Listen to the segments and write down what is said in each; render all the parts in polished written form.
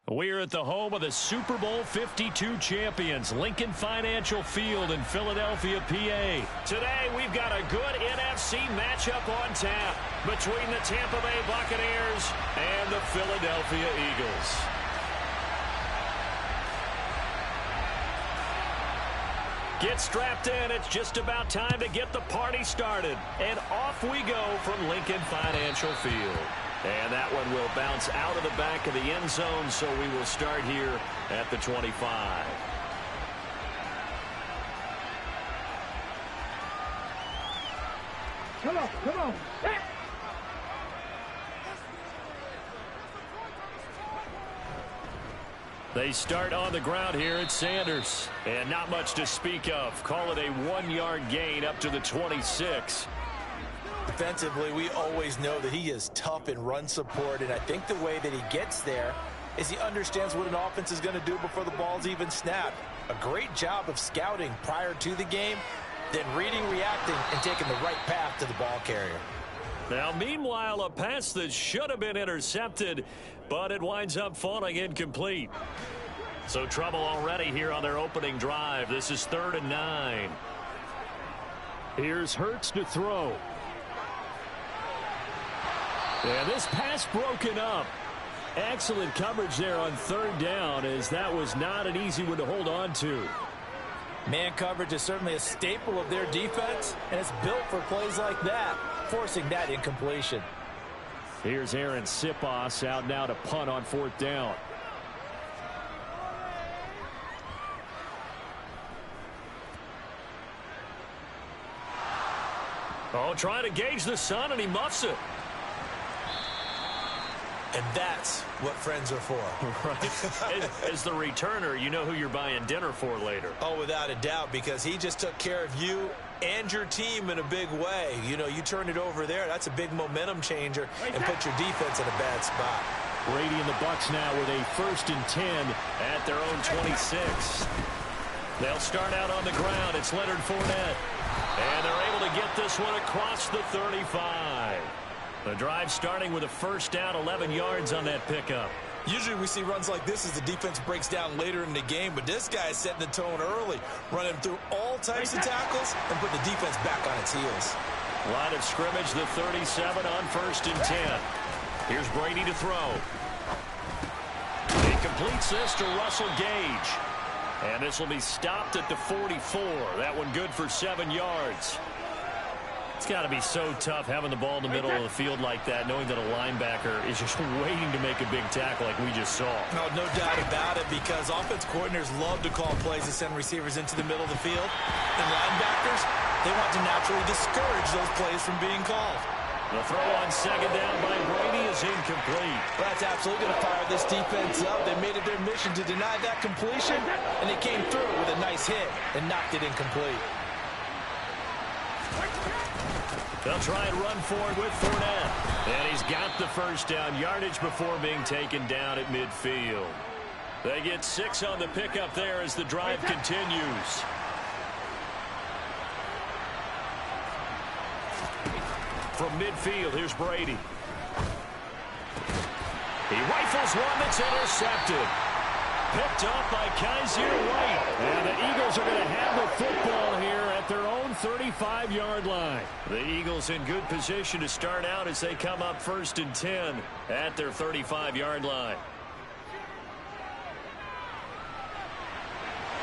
We're at the home of the Super Bowl 52 champions, Lincoln Financial Field in Philadelphia, PA. Today, we've got a good NFC matchup on tap between the Tampa Bay Buccaneers and the Philadelphia Eagles. Get strapped in. It's just about time to get the party started. And off we go from Lincoln Financial Field. And that one will bounce out of the back of the end zone, so we will start here at the 25. Come on, come on. They start on the ground here at Sanders. And not much to speak of. Call it a 1-yard gain up to the 26. Defensively, we always know that he is tough in run support, and I think the way that he gets there is he understands what an offense is going to do before the ball's even snapped. A great job of scouting prior to the game, then reading, reacting, and taking the right path to the ball carrier. Now, meanwhile, a pass that should have been intercepted, but it winds up falling incomplete. So trouble already here on their opening drive. This is 3rd and 9. Here's Hurts to throw. And this pass broken up. Excellent coverage there on 3rd down, as that was not an easy one to hold on to. Man coverage is certainly a staple of their defense, and it's built for plays like that, forcing that incompletion. Here's Aaron Sipos out now to punt on 4th down. Oh, trying to gauge the sun, and he muffs it. And that's what friends are for. Right. As the returner, you know who you're buying dinner for later. Oh, without a doubt, because he just took care of you and your team in a big way. You know, you turn it over there, that's a big momentum changer, and put your defense in a bad spot. Brady and the Bucs now with a 1st and 10 at their own 26. They'll start out on the ground. It's Leonard Fournette. And they're able to get this one across the 35. The drive starting with a 1st down, 11 yards on that pickup. Usually we see runs like this as the defense breaks down later in the game, but this guy is setting the tone early, running through all types of tackles and put the defense back on its heels. Line of scrimmage, the 37 on 1st and 10. Here's Brady to throw. He completes this to Russell Gage. And this will be stopped at the 44. That one good for 7 yards. It's got to be so tough having the ball in the middle of the field like that, knowing that a linebacker is just waiting to make a big tackle like we just saw. No doubt about it, because offense coordinators love to call plays to send receivers into the middle of the field. And linebackers, they want to naturally discourage those plays from being called. The throw on 2nd down by Brady is incomplete. That's absolutely going to fire this defense up. They made it their mission to deny that completion, and they came through with a nice hit and knocked it incomplete. They'll try and run forward with Fournette. And he's got the 1st down yardage before being taken down at midfield. They get 6 on the pickup there as the drive continues. From midfield, here's Brady. He rifles one that's intercepted. Picked up by Kaiser White. And the Eagles are going to have the football here at their own 35-yard line. The Eagles in good position to start out as they come up 1st and 10 at their 35-yard line.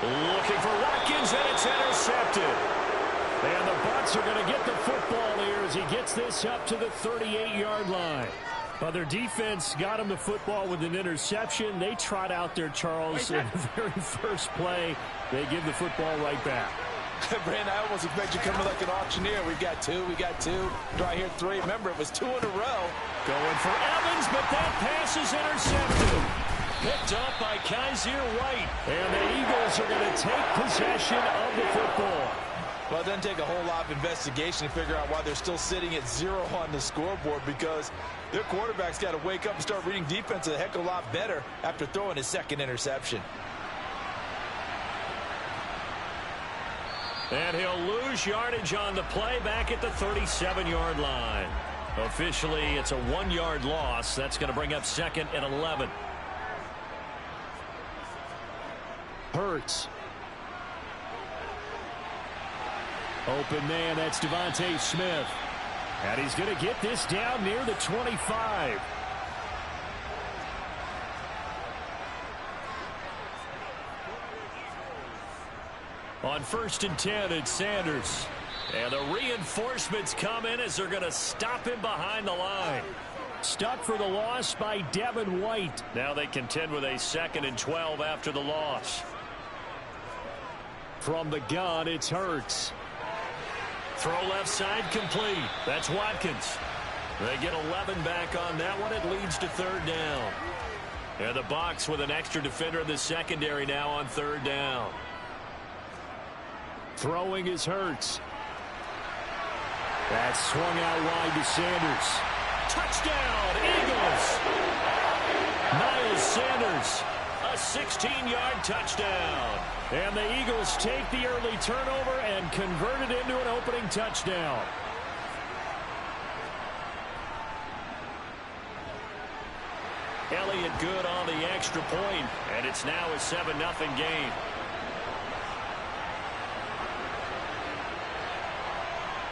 Looking for Watkins, and it's intercepted. And the Bucs are going to get the football here as he gets this up to the 38-yard line. Well, their defense got him the football with an interception. They trot out there, Charles, in the very first play. They give the football right back. Brandon, I almost expect you coming like an auctioneer. We got 2. Do I hear 3? Remember, it was 2 in a row. Going for Evans, but that pass is intercepted. Picked up by Kaiser White. And the Eagles are going to take possession of the football. Well, it doesn't take a whole lot of investigation to figure out why they're still sitting at 0 on the scoreboard, because their quarterback's got to wake up and start reading defense a heck of a lot better after throwing his 2nd interception. And he'll lose yardage on the play back at the 37-yard line. Officially, it's a 1-yard loss. That's going to bring up 2nd and 11. Hurts. Open man, that's Devontae Smith. And he's going to get this down near the 25. On 1st and 10, it's Sanders. And the reinforcements come in as they're going to stop him behind the line. Stuck for the loss by Devin White. Now they contend with a 2nd and 12 after the loss. From the gun, it's Hurts. Throw left side complete. That's Watkins. They get 11 back on that one. It leads to 3rd down. And the Bucs with an extra defender in the secondary now on 3rd down. Throwing is Hurts. That's swung out wide to Sanders. Touchdown, Eagles! Miles Sanders, a 16-yard touchdown. And the Eagles take the early turnover and convert it into an opening touchdown. Elliott good on the extra point, and it's now a 7-0 game.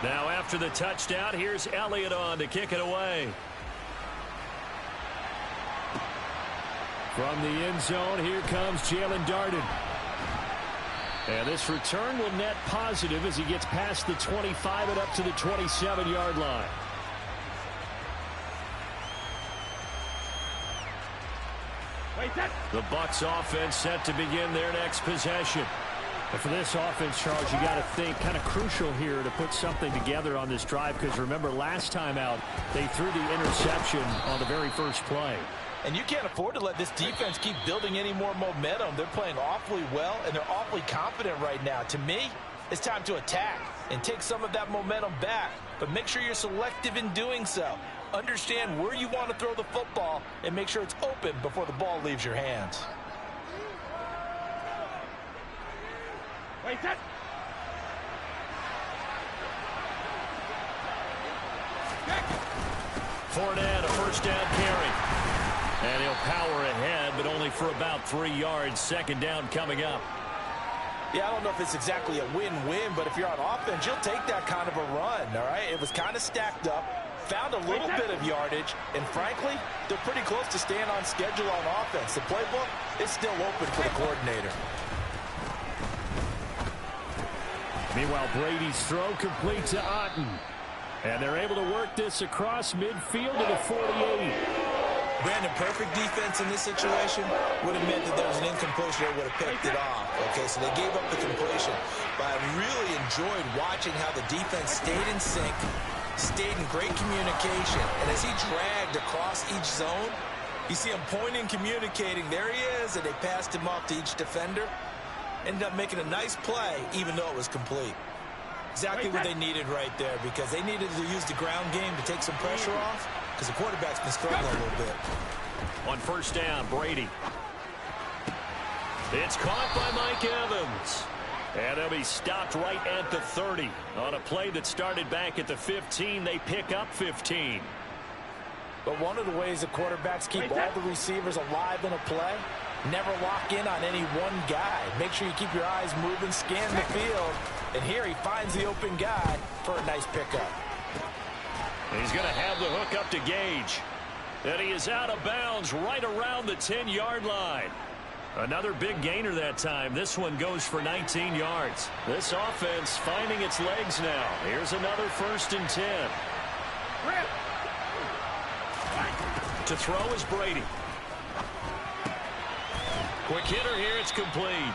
Now after the touchdown, here's Elliott on to kick it away. From the end zone, here comes Jalen Darden. And this return will net positive as he gets past the 25 and up to the 27-yard line. The Bucs offense set to begin their next possession. But for this offense, Charles, you got to think kind of crucial here to put something together on this drive, because remember last time out they threw the interception on the very first play. And you can't afford to let this defense keep building any more momentum. They're playing awfully well, and they're awfully confident right now. To me, it's time to attack and take some of that momentum back, but make sure you're selective in doing so. Understand where you want to throw the football and make sure it's open before the ball leaves your hands. Fournette, a first down carry. And he'll power ahead, but only for about 3 yards. 2nd down coming up. Yeah, I don't know if it's exactly a win-win, but if you're on offense, you'll take that kind of a run, all right? It was kind of stacked up, found a little bit of yardage, and frankly, they're pretty close to staying on schedule on offense. The playbook is still open for the coordinator. Meanwhile, Brady's throw complete to Otten. And they're able to work this across midfield to the 48. Brandon, perfect defense in this situation would have meant that there was an incompletion. They would have picked it off. Okay, so they gave up the completion. But I really enjoyed watching how the defense stayed in sync, stayed in great communication. And as he dragged across each zone, you see him pointing, communicating. There he is, and they passed him off to each defender. Ended up making a nice play, even though it was complete. Exactly what they needed right there, because they needed to use the ground game to take some pressure off, because the quarterback's been struggling a little bit. On 1st down, Brady. It's caught by Mike Evans. And they'll be stopped right at the 30. On a play that started back at the 15, they pick up 15. But one of the ways the quarterbacks keep all the receivers alive in a play, never lock in on any one guy. Make sure you keep your eyes moving, scan the field. And here he finds the open guy for a nice pickup. He's going to have the hook up to Gage. And he is out of bounds right around the 10-yard line. Another big gainer that time. This one goes for 19 yards. This offense finding its legs now. Here's another 1st and 10. To throw is Brady. Quick hitter here. It's complete.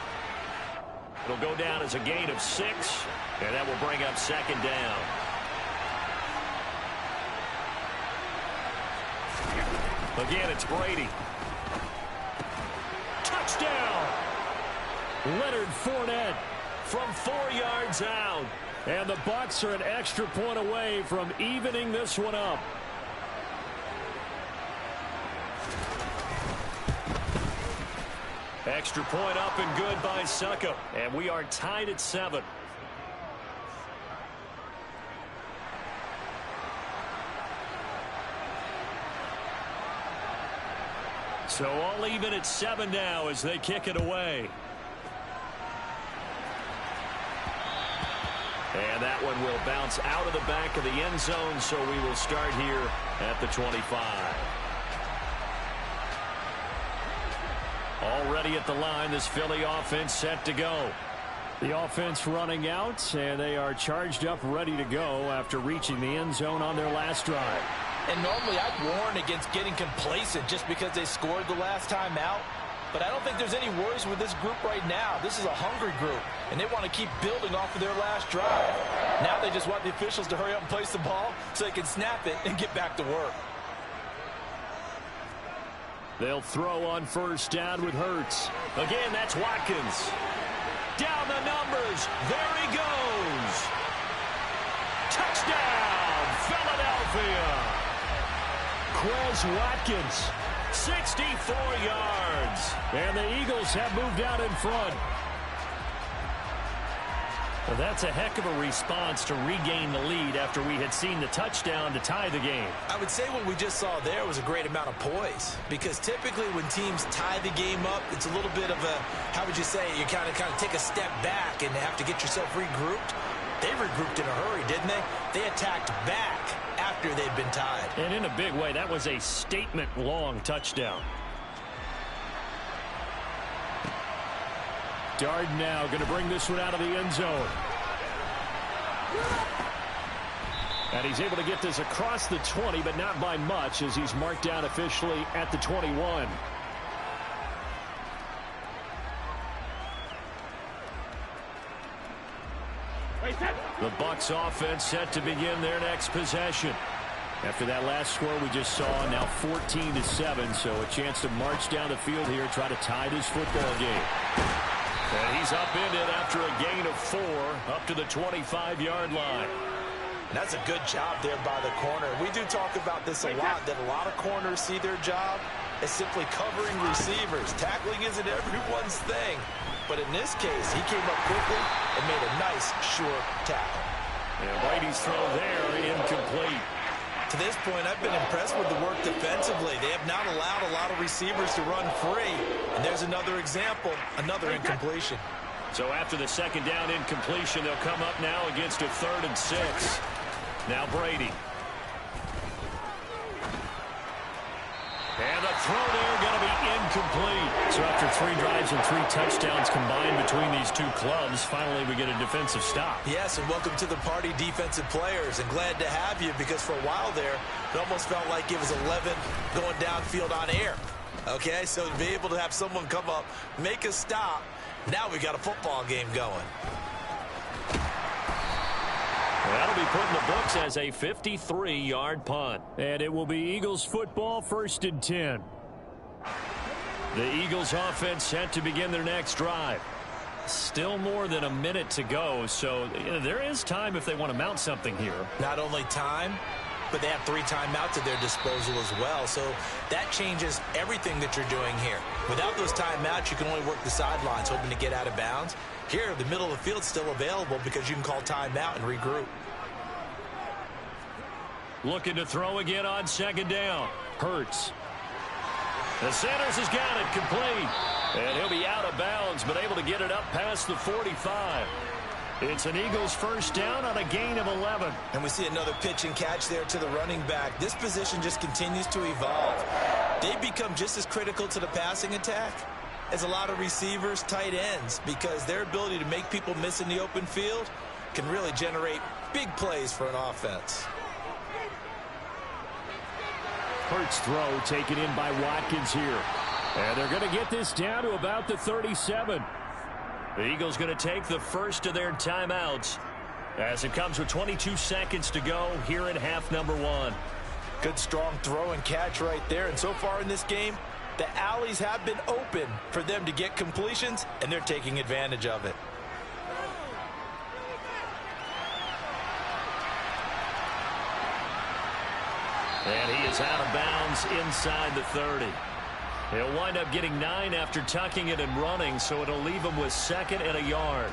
It'll go down as a gain of 6, and that will bring up 2nd down. Again, it's Brady. Touchdown! Leonard Fournette from 4 yards out. And the Bucs are an extra point away from evening this one up. Extra point up and good by Suckup. And we are tied at 7. So all even at 7 now as they kick it away. And that one will bounce out of the back of the end zone, so we will start here at the 25. Already at the line, this Philly offense set to go. The offense running out, and they are charged up, ready to go after reaching the end zone on their last drive. And normally I'd warn against getting complacent just because they scored the last time out. But I don't think there's any worries with this group right now. This is a hungry group, and they want to keep building off of their last drive. Now they just want the officials to hurry up and place the ball so they can snap it and get back to work. They'll throw on first down with Hurts. Again, that's Watkins. Down the numbers. There he goes. Touchdown, Philadelphia. Quez Watkins, 64 yards. And the Eagles have moved out in front. Well, that's a heck of a response to regain the lead after we had seen the touchdown to tie the game. I would say what we just saw there was a great amount of poise, because typically when teams tie the game up, it's a little bit of a, how would you say, you kind of take a step back and have to get yourself regrouped. They regrouped in a hurry, didn't they? They attacked back after they'd been tied. And in a big way, that was a statement-long touchdown. Dard now going to bring this one out of the end zone. And he's able to get this across the 20, but not by much, as he's marked down officially at the 21. The Bucs offense set to begin their next possession. After that last score we just saw, now 14-7, so a chance to march down the field here, try to tie this football game. And he's upended after a gain of 4 up to the 25-yard line. And that's a good job there by the corner. We do talk about this a lot, that a lot of corners see their job as simply covering receivers. Tackling isn't everyone's thing. But in this case, he came up quickly and made a nice, short tackle. And Brady's throw there, incomplete. To this point, I've been impressed with the work defensively. They have not allowed a lot of receivers to run free. And there's another example, another incompletion. So after the second down incompletion, they'll come up now against a 3rd and 6. Now Brady. And the throw there going to be incomplete. So after 3 drives and 3 touchdowns combined between these two clubs, finally we get a defensive stop. Yes, and welcome to the party, defensive players. And glad to have you, because for a while there, it almost felt like it was 11 going downfield on air. Okay, so to be able to have someone come up, make a stop, now we got a football game going. That'll be put in the books as a 53-yard punt. And it will be Eagles football, 1st and 10. The Eagles offense set to begin their next drive. Still more than a minute to go, so there is time if they want to mount something here. Not only time, but they have 3 timeouts at their disposal as well. So that changes everything that you're doing here. Without those timeouts, you can only work the sidelines, hoping to get out of bounds. Here, the middle of the field's still available because you can call timeout and regroup. Looking to throw again on 2nd down. Hurts. The Sanders has got it complete. And he'll be out of bounds, but able to get it up past the 45. It's an Eagles 1st down on a gain of 11. And we see another pitch and catch there to the running back. This position just continues to evolve. They become just as critical to the passing attack as a lot of receivers, tight ends, because their ability to make people miss in the open field can really generate big plays for an offense. Hurts throw taken in by Watkins here. And they're going to get this down to about the 37. The Eagles going to take the first of their timeouts as it comes with 22 seconds to go here in half number 1. Good strong throw and catch right there. And so far in this game, the alleys have been open for them to get completions, and they're taking advantage of it. And he is out of bounds inside the 30. He'll wind up getting 9 after tucking it and running, so it'll leave him with 2nd and a yard.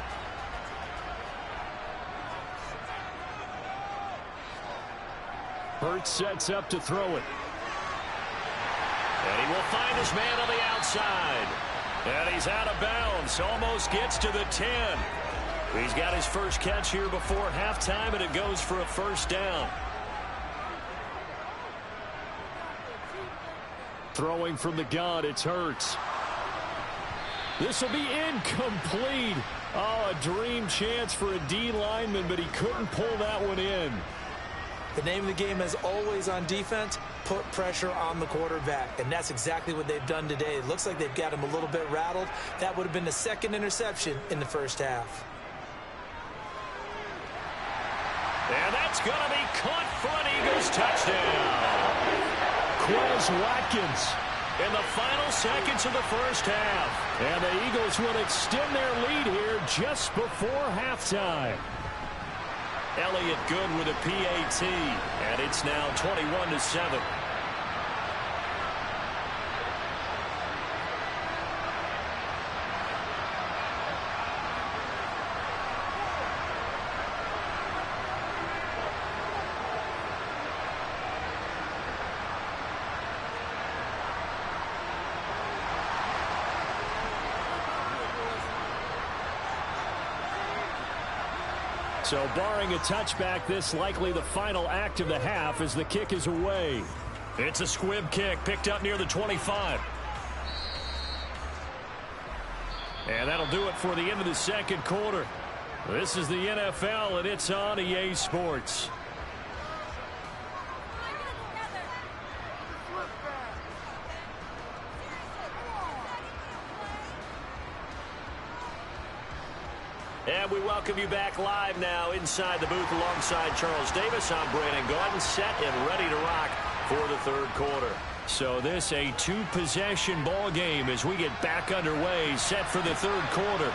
Hurts sets up to throw it. And he will find his man on the outside. And he's out of bounds. Almost gets to the 10. He's got his first catch here before halftime, and it goes for a first down. Throwing from the gun, it's Hurts. This will be incomplete. Oh, a dream chance for a D lineman, but he couldn't pull that one in. The name of the game is always on defense, put pressure on the quarterback. And that's exactly what they've done today. It looks like they've got him a little bit rattled. That would have been the second interception in the first half. And that's going to be caught for an Eagles touchdown. Quez Watkins in the final seconds of the first half. And the Eagles will extend their lead here just before halftime. Elliott good with a PAT, and it's now 21-7. So barring a touchback, this likely the final act of the half as the kick is away. It's a squib kick picked up near the 25. And that'll do it for the end of the second quarter. This is the NFL, and it's on EA Sports. And we welcome you back live now inside the booth alongside Charles Davis. I'm Brandon Gaudin, set and ready to rock for the third quarter. So this a two-possession ball game as we get back underway, set for the third quarter.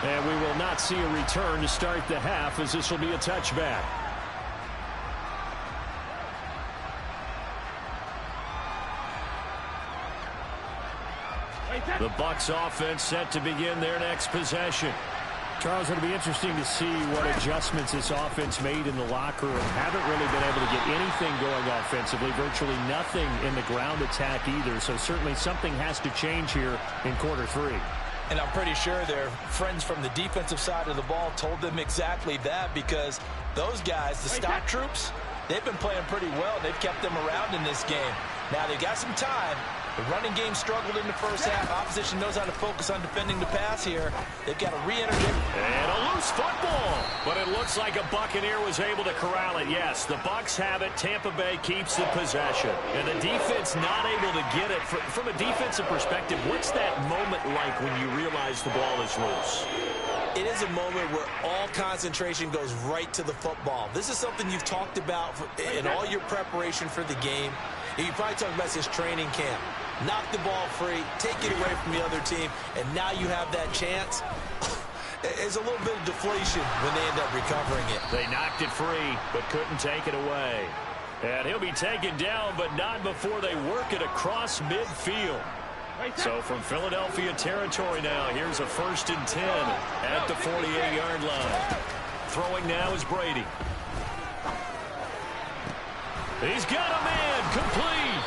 And we will not see a return to start the half as this will be a touchback. The Bucs offense set to begin their next possession. Charles, it'll be interesting to see what adjustments this offense made in the locker room. Haven't really been able to get anything going offensively, virtually nothing in the ground attack either. So certainly something has to change here in quarter three. And I'm pretty sure their friends from the defensive side of the ball told them exactly that, because those guys, the stock troops, they've been playing pretty well. They've kept them around in this game. Now they've got some time. The running game struggled in the first half. Opposition knows how to focus on defending the pass here. They've got to re-enter it. And a loose football. But it looks like a Buccaneer was able to corral it. Yes, the Bucs have it. Tampa Bay keeps the possession. And the defense not able to get it. From a defensive perspective, what's that moment like when you realize the ball is loose? It is a moment where all concentration goes right to the football. This is something you've talked about in all your preparation for the game. You probably talked about this training camp. Knock the ball free, take it away from the other team, and now you have that chance. There's a little bit of deflation when they end up recovering it. They knocked it free, but couldn't take it away. And he'll be taken down, but not before they work it across midfield. So from Philadelphia territory now, here's a 1st and 10 at the 48-yard line. Throwing now is Brady. He's got a man, complete.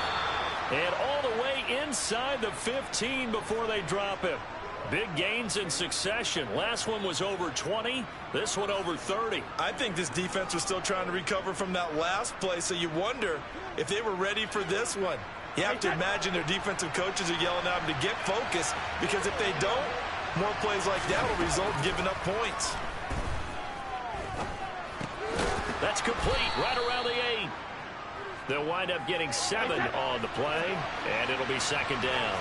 And all the way inside the 15 before they drop him. Big gains in succession. Last one was over 20. This one over 30. I think this defense was still trying to recover from that last play, so you wonder if they were ready for this one. You have to imagine their defensive coaches are yelling at them to get focused, because if they don't, more plays like that will result in giving up points. That's complete right around the 8. They'll wind up getting 7 on the play, and it'll be second down.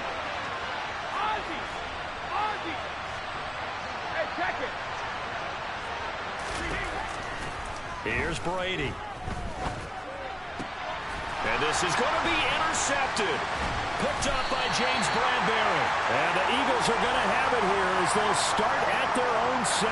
Hey, check it. Here's Brady. And this is going to be intercepted. Picked up by James Bradbury. And the Eagles are going to have it here as they'll start at their own 7.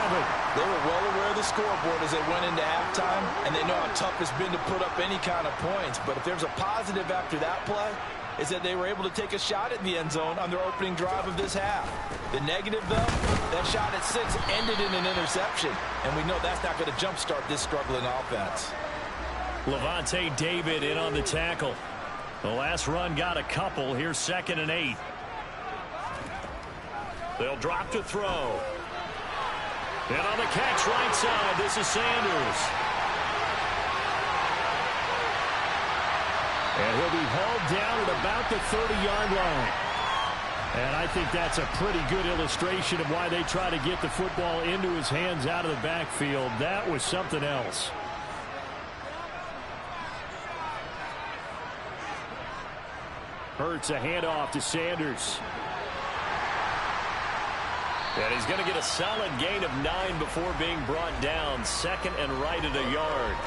They were well aware of the scoreboard as they went into halftime, and they know how tough it's been to put up any kind of points. But if there's a positive after that play, is that they were able to take a shot at the end zone on their opening drive of this half. The negative, though, that shot at 6 ended in an interception. And we know that's not going to jumpstart this struggling offense. Levante David in on the tackle. The last run got a couple. Here's 2nd and 8. They'll drop to throw. And on the catch right side, this is Sanders. And he'll be hauled down at about the 30-yard line. And I think that's a pretty good illustration of why they try to get the football into his hands out of the backfield. That was something else. Hurts a handoff to Sanders. And he's going to get a solid gain of 9 before being brought down. Second and right at a yard.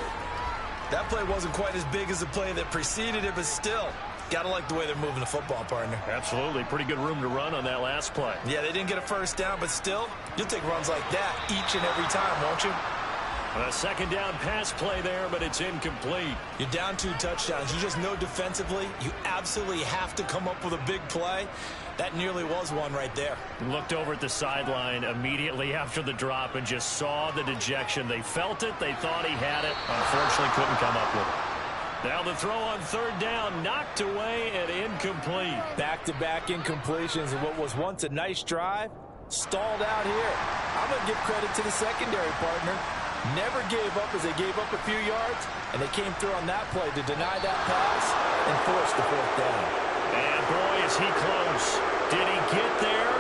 That play wasn't quite as big as the play that preceded it, but still, got to like the way they're moving the football, partner. Absolutely. Pretty good room to run on that last play. Yeah, they didn't get a first down, but still, you'll take runs like that each and every time, won't you? A second down pass play there, but it's incomplete. You're down 2 touchdowns. You just know defensively you absolutely have to come up with a big play. That nearly was one right there. Looked over at the sideline immediately after the drop and just saw the dejection. They felt it. They thought he had it. Unfortunately, couldn't come up with it. Now the throw on third down, knocked away and incomplete. Back-to-back incompletions and what was once a nice drive, stalled out here. I'm going to give credit to the secondary, partner. Never gave up as they gave up a few yards, and they came through on that play to deny that pass and force the fourth down. And boy, is he close. Did he get there?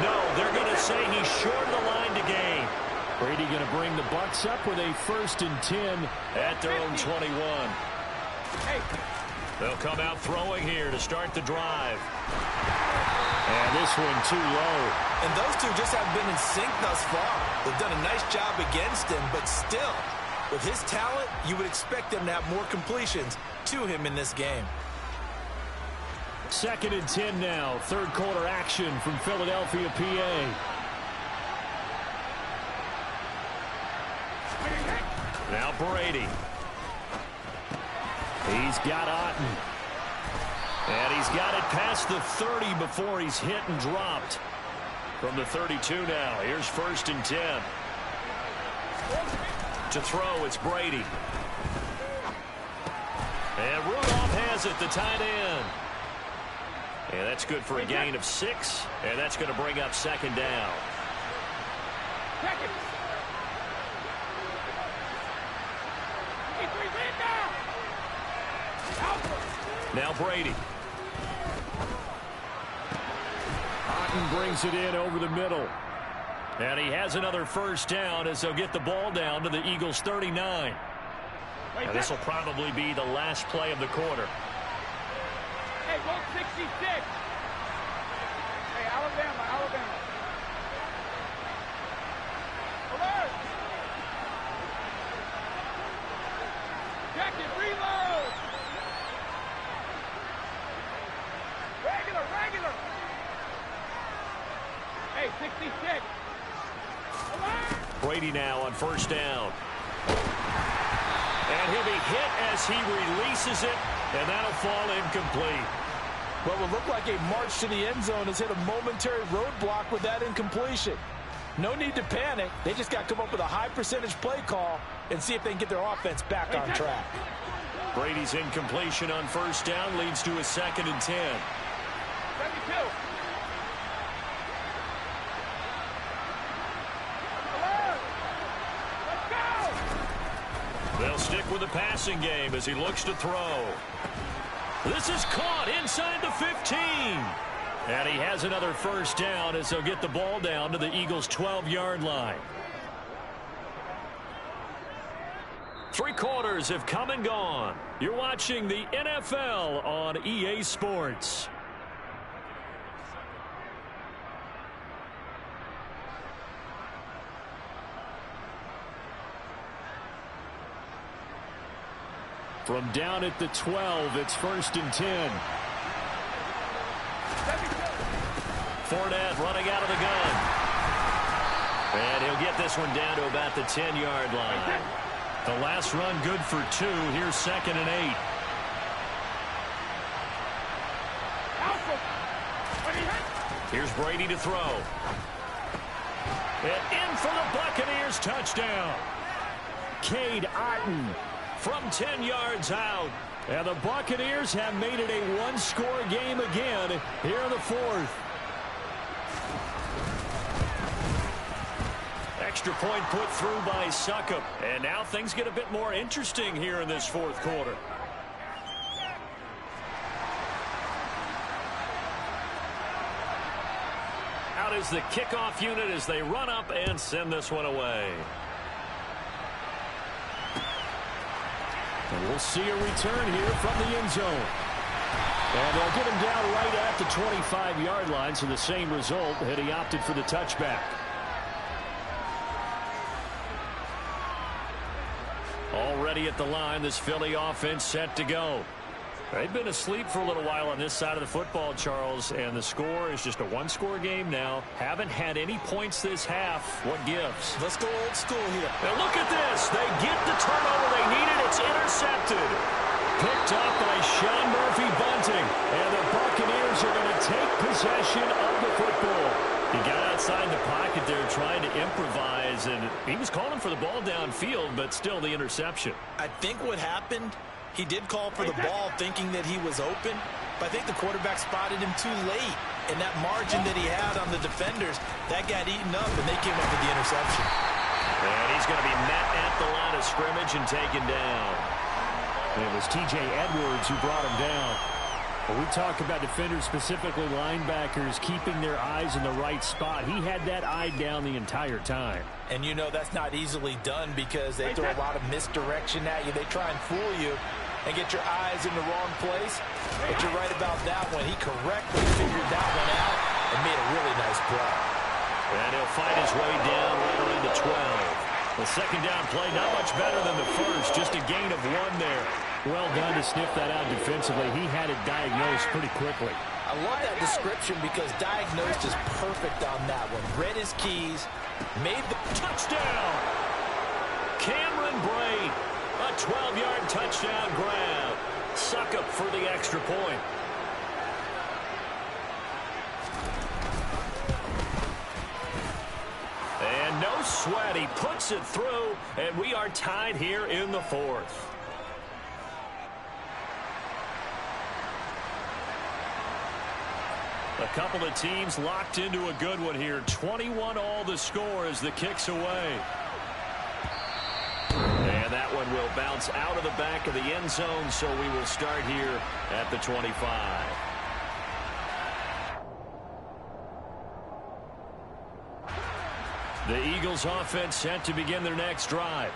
No, they're going to say he's short of the line to gain. Brady going to bring the Bucs up with a 1st and 10 at their own 21. They'll come out throwing here to start the drive. And this one too low. And those two just haven't been in sync thus far. They've done a nice job against him, but still, with his talent, you would expect them to have more completions to him in this game. 2nd and 10 now. Third quarter action from Philadelphia, PA. Now Brady. He's got Otten. And he's got it past the 30 before he's hit and dropped. From the 32 now. Here's 1st and 10. To throw, it's Brady. And Rudolph has it, the tight end. And that's good for a gain of 6. And that's going to bring up 2nd down. Now Brady. Otten brings it in over the middle. And he has another 1st down as they'll get the ball down to the Eagles' 39. And this will probably be the last play of the quarter. Hey, 166. Hey, Alabama. Alert! Jacket, reload! Regular! Hey, 66. Alert! Brady now on 1st down. And he'll be hit as he releases it, and that'll fall incomplete. What would look like a march to the end zone has hit a momentary roadblock with that incompletion. No need to panic. They just got to come up with a high percentage play call and see if they can get their offense back on track. Brady's incompletion on 1st down leads to a 2nd and 10. 72. They'll stick with the passing game as he looks to throw. This is caught inside the 15. And he has another 1st down as they'll get the ball down to the Eagles' 12-yard line. 3 quarters have come and gone. You're watching the NFL on EA Sports. From down at the 12, it's 1st and 10. Fournette running out of the gun. And he'll get this one down to about the 10-yard line. The last run good for 2. Here's 2nd and 8. Here's Brady to throw. And in for the Buccaneers touchdown. Cade Otten from 10 yards out. And the Buccaneers have made it a 1-score game again here in the 4th. extra point put through by Succop. And now things get a bit more interesting here in this fourth quarter. Out is the kickoff unit as they run up and send this one away. And we'll see a return here from the end zone. And they'll get him down right at the 25-yard line, so the same result had he opted for the touchback. Already at the line, this Philly offense set to go. They've been asleep for a little while on this side of the football, Charles, and the score is just a one-score game now. Haven't had any points this half. What gives? Let's go old school here. Now look at this. They get the turnover they needed. It's intercepted. Picked up by Sean Murphy-Bunting. And the Buccaneers are going to take possession of the football. He got outside the pocket there trying to improvise, and he was calling for the ball downfield, but still the interception. I think what happened, he did call for the ball thinking that he was open, but I think the quarterback spotted him too late. And that margin that he had on the defenders, that got eaten up, and they came up with the interception. And he's going to be met at the line of scrimmage and taken down. And it was T.J. Edwards who brought him down. When we talk about defenders, specifically linebackers, keeping their eyes in the right spot, he had that eye down the entire time. And you know that's not easily done because they throw a lot of misdirection at you. They try and fool you and get your eyes in the wrong place. But you're right about that one. He correctly figured that one out and made a really nice play. And he'll fight his way down right around the 12. The second down play, not much better than the first, just a gain of 1 there. Well done to sniff that out defensively. He had it diagnosed pretty quickly. I love that description because diagnosed is perfect on that one. Read his keys, made the touchdown. Cameron Braid, a 12-yard touchdown grab. Succop for the extra point. And no sweat, he puts it through, and we are tied here in the fourth. A couple of teams locked into a good one here. 21 all the score as the kick's away. And that one will bounce out of the back of the end zone, so we will start here at the 25. The Eagles offense set to begin their next drive.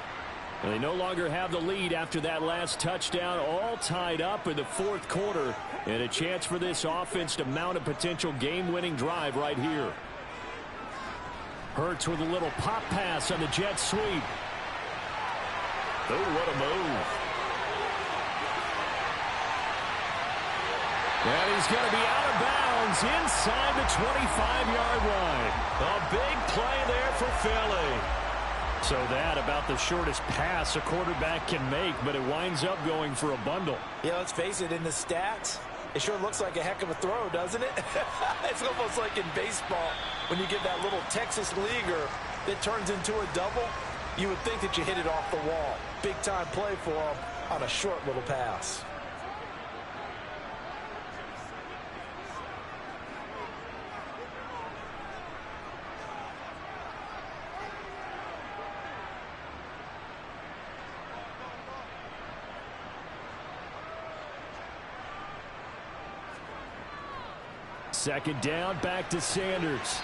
They no longer have the lead after that last touchdown, all tied up in the fourth quarter, and a chance for this offense to mount a potential game-winning drive right here. Hurts with a little pop pass on the jet sweep. Oh, what a move. And he's going to be out of bounds inside the 25-yard line. A big play there for Philly. So that about the shortest pass a quarterback can make, but it winds up going for a bundle. Yeah, let's face it, in the stats, it sure looks like a heck of a throw, doesn't it? It's almost like in baseball when you get that little Texas leaguer that turns into a double. You would think that you hit it off the wall. Big-time play for him on a short little pass. Second down, back to Sanders.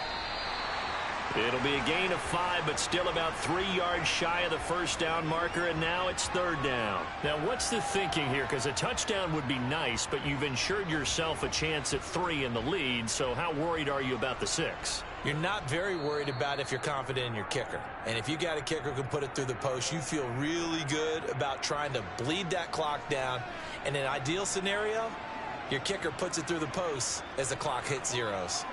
It'll be a gain of 5, but still about 3 yards shy of the first down marker, and now it's third down. Now, what's the thinking here? Because a touchdown would be nice, but you've ensured yourself a chance at 3 in the lead, so how worried are you about the 6? You're not very worried about if you're confident in your kicker. And if you got a kicker who can put it through the post, you feel really good about trying to bleed that clock down. In an ideal scenario, your kicker puts it through the post as the clock hits zeros.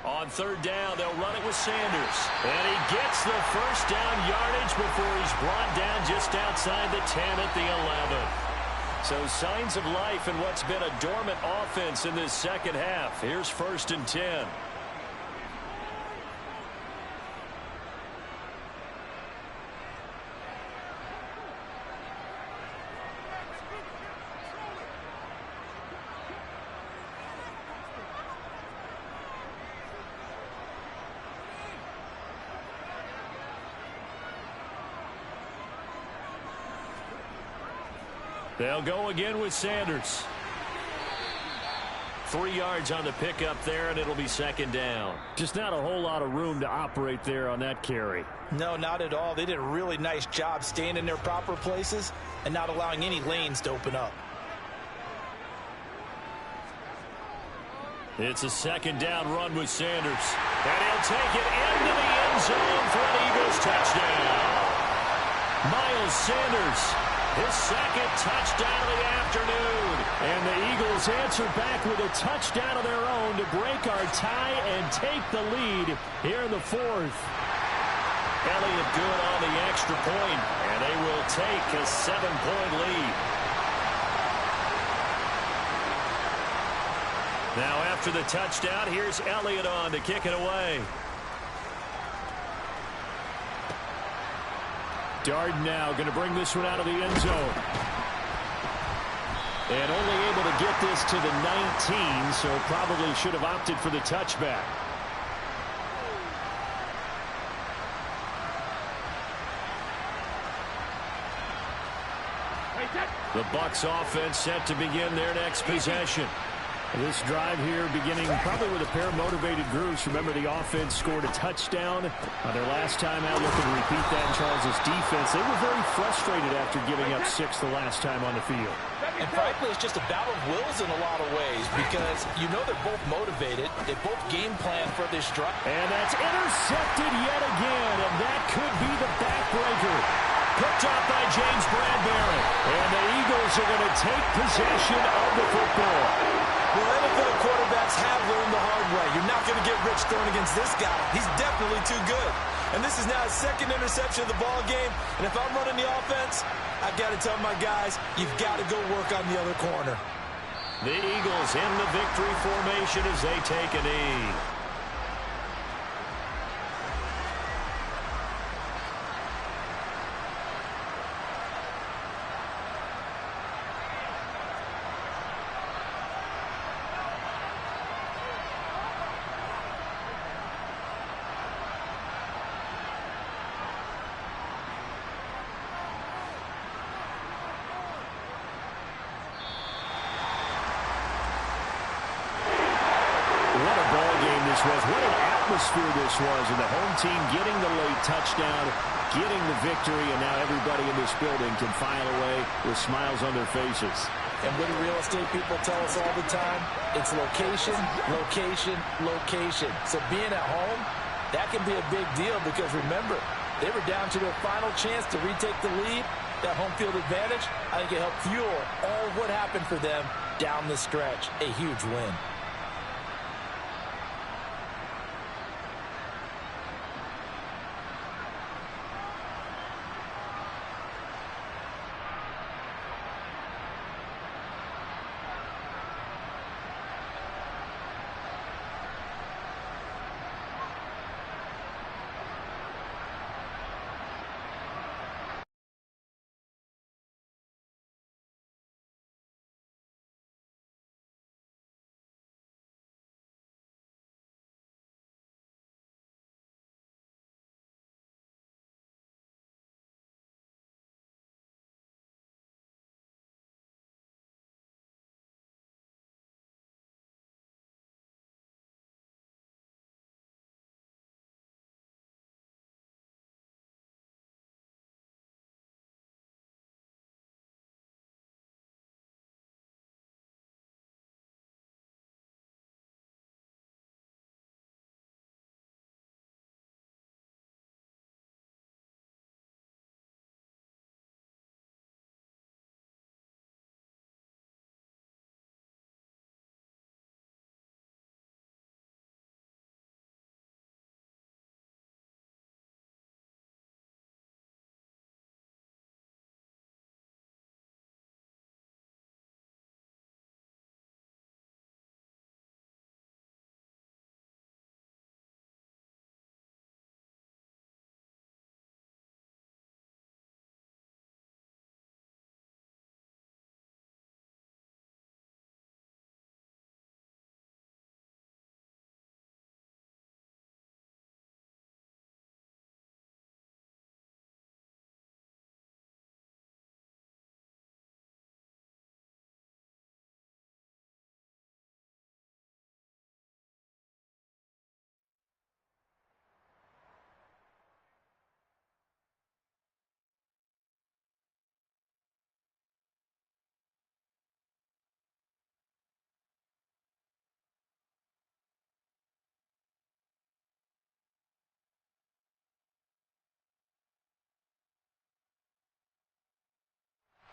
On third down, they'll run it with Sanders. And he gets the first down yardage before he's brought down just outside the 10 at the 11. So signs of life in what's been a dormant offense in this second half. Here's 1st and 10. They'll go again with Sanders. 3 yards on the pickup there, and it'll be second down. Just not a whole lot of room to operate there on that carry. No, not at all. They did a really nice job staying in their proper places and not allowing any lanes to open up. It's a second down run with Sanders. And he'll take it into the end zone for an Eagles touchdown. Miles Sanders, his second touchdown of the afternoon. And the Eagles answer back with a touchdown of their own to break our tie and take the lead here in the fourth. Elliott good on the extra point, and they will take a 7-point lead. Now after the touchdown, here's Elliott on to kick it away. Darden now going to bring this one out of the end zone. And only able to get this to the 19, so probably should have opted for the touchback. The Bucs offense set to begin their next possession. This drive here beginning probably with a pair of motivated groups. Remember, the offense scored a touchdown their last time out. Looking to repeat that in Charles' defense. They were very frustrated after giving up 6 the last time on the field. And frankly, it's just a battle of wills in a lot of ways because you know they're both motivated. They both game plan for this drive. And that's intercepted yet again, and that could be the backbreaker. Picked up by James Bradbury. And the Eagles are going to take possession of the football. Well, NFL quarterbacks have learned the hard way. You're not going to get rich throwing against this guy. He's definitely too good. And this is now his second interception of the ball game. And if I'm running the offense, I've got to tell my guys, you've got to go work on the other corner. The Eagles in the victory formation as they take a knee. What a ball game this was. What an atmosphere this was. And the home team getting the late touchdown, getting the victory, and now everybody in this building can file away with smiles on their faces. And what do real estate people tell us all the time? It's location, location, location. So being at home, that can be a big deal because remember, they were down to their final chance to retake the lead. That home field advantage, I think it helped fuel all of what happened for them down the stretch. A huge win.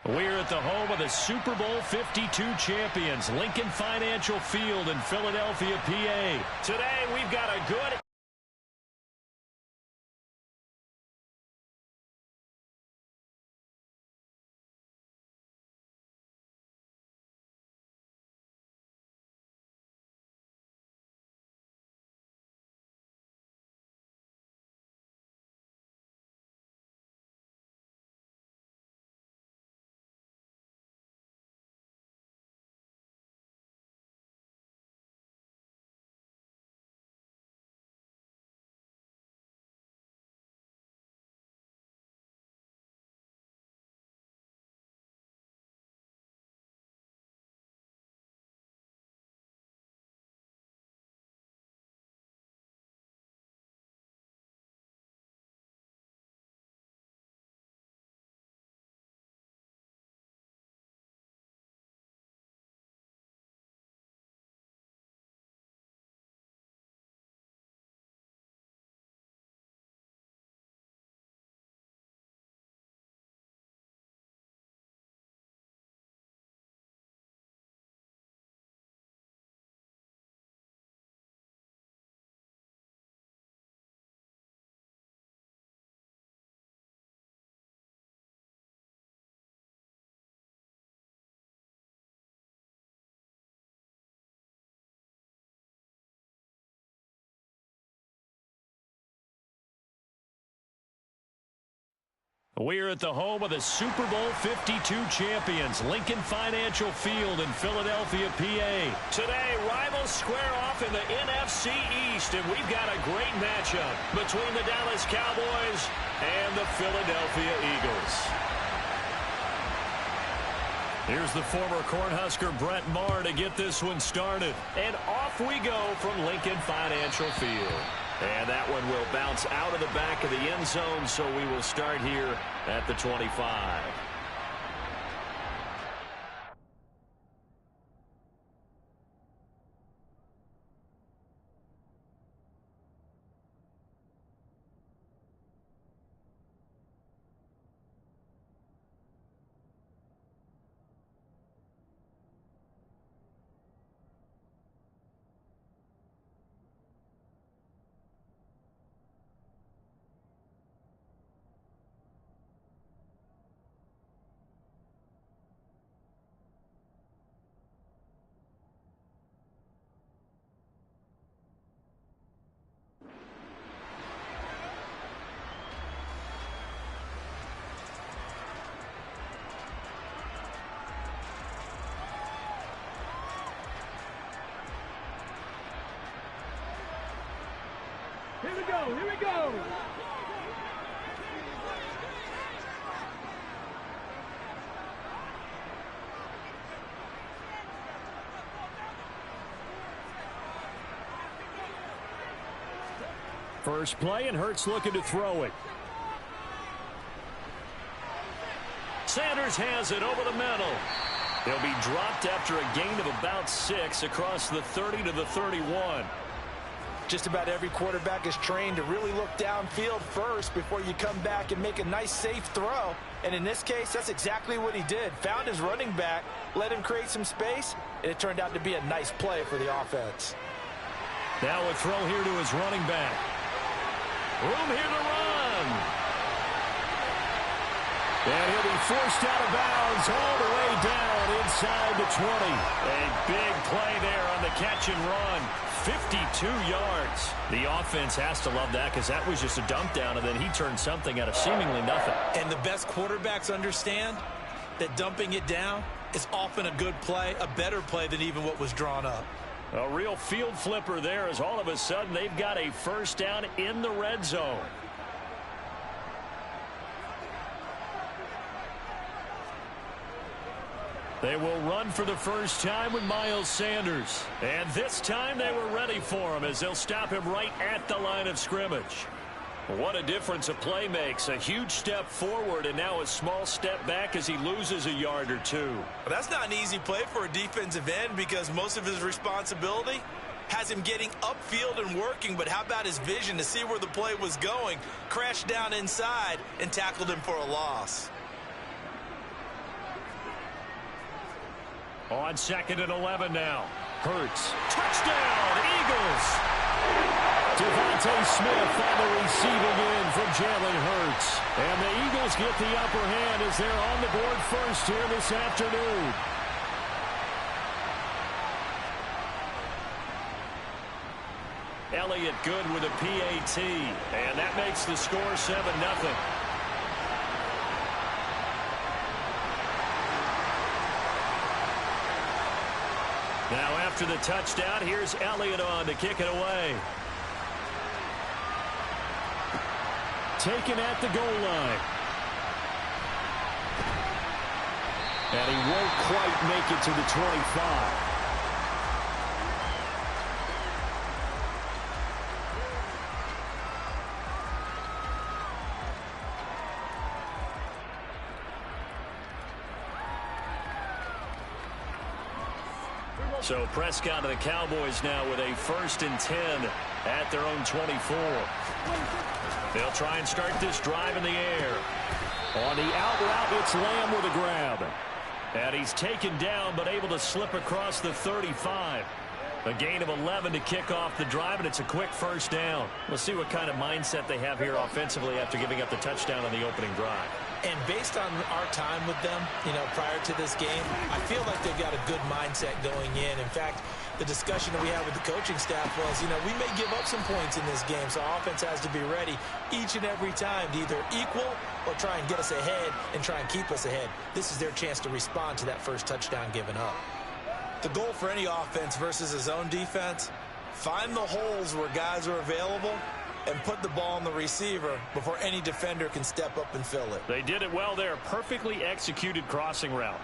We're at the home of the Super Bowl 52 champions, Lincoln Financial Field in Philadelphia, PA. Today, we've got a good... We're at the home of the Super Bowl 52 champions, Lincoln Financial Field in Philadelphia, PA. Today, rivals square off in the NFC East, and we've got a great matchup between the Dallas Cowboys and the Philadelphia Eagles. Here's the former Cornhusker Brett Maher to get this one started. And off we go from Lincoln Financial Field. And that one will bounce out of the back of the end zone, so we will start here at the 25. Here we go, here we go. First play, and Hurts looking to throw it. Sanders has it over the middle. He'll be dropped after a gain of about 6 across the 30 to the 31. Just about every quarterback is trained to really look downfield first before you come back and make a nice, safe throw. And in this case, that's exactly what he did. Found his running back, let him create some space, and it turned out to be a nice play for the offense. Now a throw here to his running back. Room here to run. And he'll be forced out of bounds all the way down inside the 20. A big play there on the catch and run. 52 yards. The offense has to love that because that was just a dump down, and then he turned something out of seemingly nothing. And the best quarterbacks understand that dumping it down is often a good play, a better play than even what was drawn up. A real field flipper there as all of a sudden they've got a first down in the red zone. They will run for the first time with Miles Sanders. And this time they were ready for him as they'll stop him right at the line of scrimmage. What a difference a play makes. A huge step forward and now a small step back as he loses a yard or two. Well, that's not an easy play for a defensive end because most of his responsibility has him getting upfield and working, but how about his vision to see where the play was going, crashed down inside, and tackled him for a loss. On 2nd and 11 now. Hurts. Touchdown, Eagles. Devontae Smith on the receiving end from Jalen Hurts. And the Eagles get the upper hand as they're on the board first here this afternoon. Elliott good with a PAT. And that makes the score 7-0. Now after the touchdown, here's Elliott on to kick it away. Taken at the goal line. And he won't quite make it to the 25. So Prescott and the Cowboys now with a 1st and 10 at their own 24. They'll try and start this drive in the air. On the out route, it's Lamb with a grab. And he's taken down but able to slip across the 35. A gain of 11 to kick off the drive, and it's a quick 1st down. We'll see what kind of mindset they have here offensively after giving up the touchdown on the opening drive. And based on our time with them, prior to this game, I feel like they've got a good mindset going in. In fact, the discussion that we had with the coaching staff was, we may give up some points in this game, so our offense has to be ready each and every time to either equal or try and get us ahead and try and keep us ahead. This is their chance to respond to that first touchdown given up. The goal for any offense versus a zone defense, find the holes where guys are available and put the ball on the receiver before any defender can step up and fill it. They did it well there. Perfectly executed crossing route.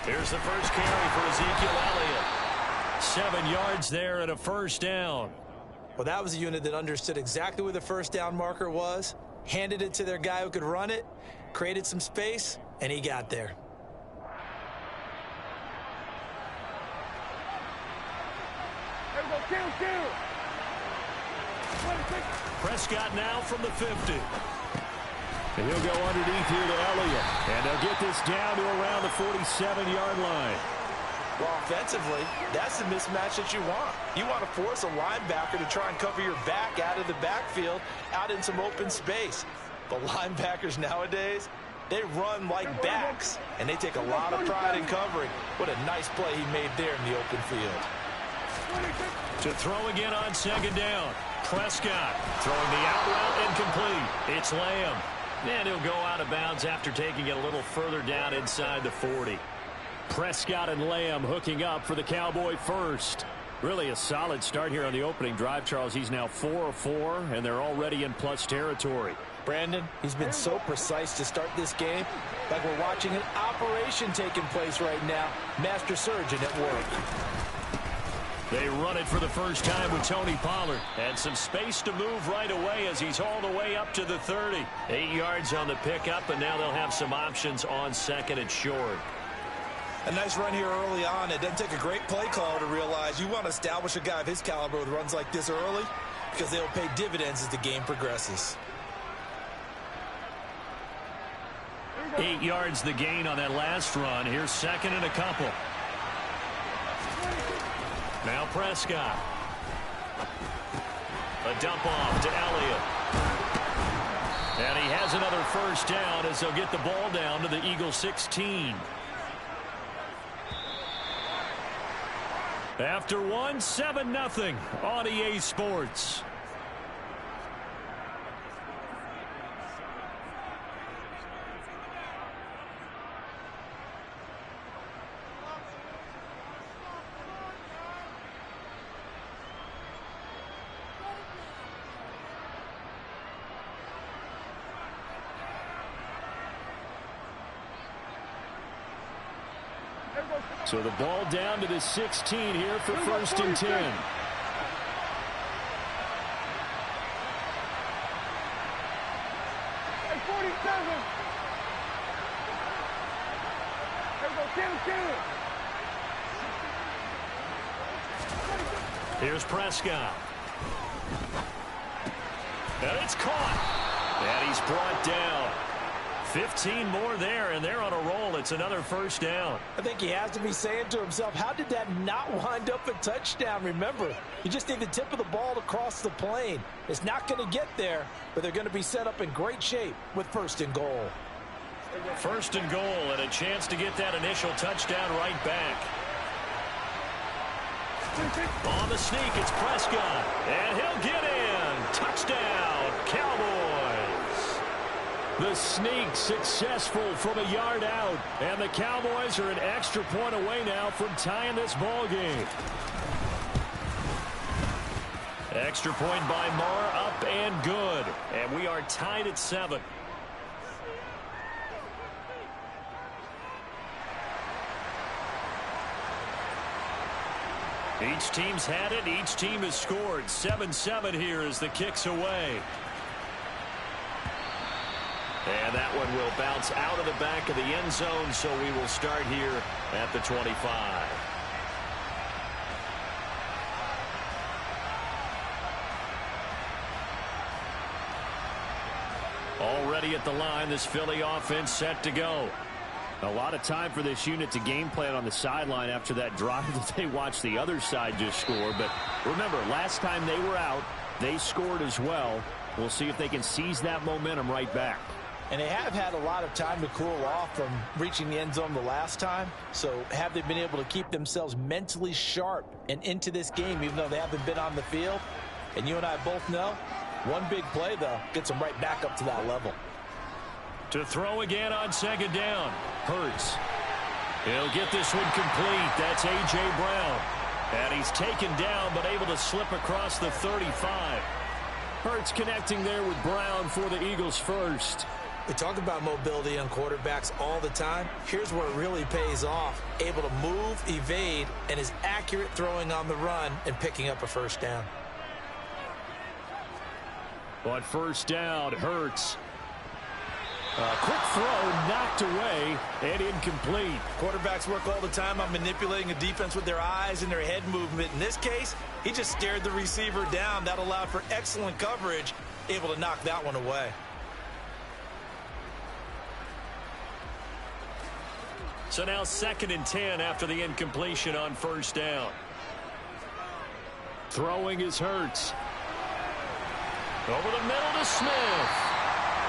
Here's the first carry for Ezekiel Elliott. 7 yards there and a 1st down. Well, that was a unit that understood exactly where the 1st down marker was, handed it to their guy who could run it, created some space, and he got there. There we go, kill. Prescott now from the 50. And he'll go underneath here to Elliott. And they'll get this down to around the 47-yard line. Well, offensively, that's the mismatch that you want. You want to force a linebacker to try and cover your back out of the backfield, out in some open space. The linebackers nowadays, they run like backs, and they take a lot of pride in covering. What a nice play he made there in the open field. To throw again on 2nd down. Prescott throwing the out route incomplete. It's Lamb. And he'll go out of bounds after taking it a little further down inside the 40. Prescott and Lamb hooking up for the Cowboy 1st. Really a solid start here on the opening drive, Charles. He's now 4 of 4, and they're already in plus territory. Brandon, he's been so precise to start this game, like we're watching an operation taking place right now. Master surgeon at work. They run it for the first time with Tony Pollard. And some space to move right away as he's all the way up to the 30. 8 yards on the pickup, and now they'll have some options on 2nd and short. A nice run here early on. It doesn't take a great play caller to realize you want to establish a guy of his caliber with runs like this early because they'll pay dividends as the game progresses. 8 yards the gain on that last run. Here's 2nd and a couple. Now Prescott. A dump off to Elliott. And he has another 1st down as they'll get the ball down to the Eagles 16. After one, 7-0 on EA Sports. So the ball down to the 16 here for 1st and 10. Here's Prescott. And it's caught. And he's brought down. 15 more there, and they're on a roll. It's another first down. I think he has to be saying to himself, how did that not wind up a touchdown? Remember, you just need the tip of the ball to cross the plane. It's not going to get there, but they're going to be set up in great shape with first and goal. First and goal, and a chance to get that initial touchdown right back. On the sneak, it's Prescott, and he'll get in. Touchdown, Cowboys. The sneak successful from a yard out, and the Cowboys are an extra point away now from tying this ball game. Extra point by Marr, up and good, and we are tied at 7. Each team's had it. Each team has scored. 7-7 here as the kick's away. And that one will bounce out of the back of the end zone, so we will start here at the 25. Already at the line, this Philly offense set to go. A lot of time for this unit to game plan on the sideline after that drive that they watched the other side just score. But remember, last time they were out, they scored as well. We'll see if they can seize that momentum right back. And they have had a lot of time to cool off from reaching the end zone the last time. So have they been able to keep themselves mentally sharp and into this game, even though they haven't been on the field? And you and I both know, one big play, though, gets them right back up to that level. To throw again on second down. Hurts. He'll get this one complete. That's A.J. Brown. And he's taken down, but able to slip across the 35. Hurts connecting there with Brown for the Eagles first. We talk about mobility on quarterbacks all the time. Here's where it really pays off. Able to move, evade, and is accurate throwing on the run and picking up a first down. But first down, Hurts. Quick throw, knocked away, and incomplete. Quarterbacks work all the time on manipulating a defense with their eyes and their head movement. In this case, he just stared the receiver down. That allowed for excellent coverage, able to knock that one away. So now 2nd and 10 after the incompletion on first down. Throwing is Hurts. Over the middle to Smith.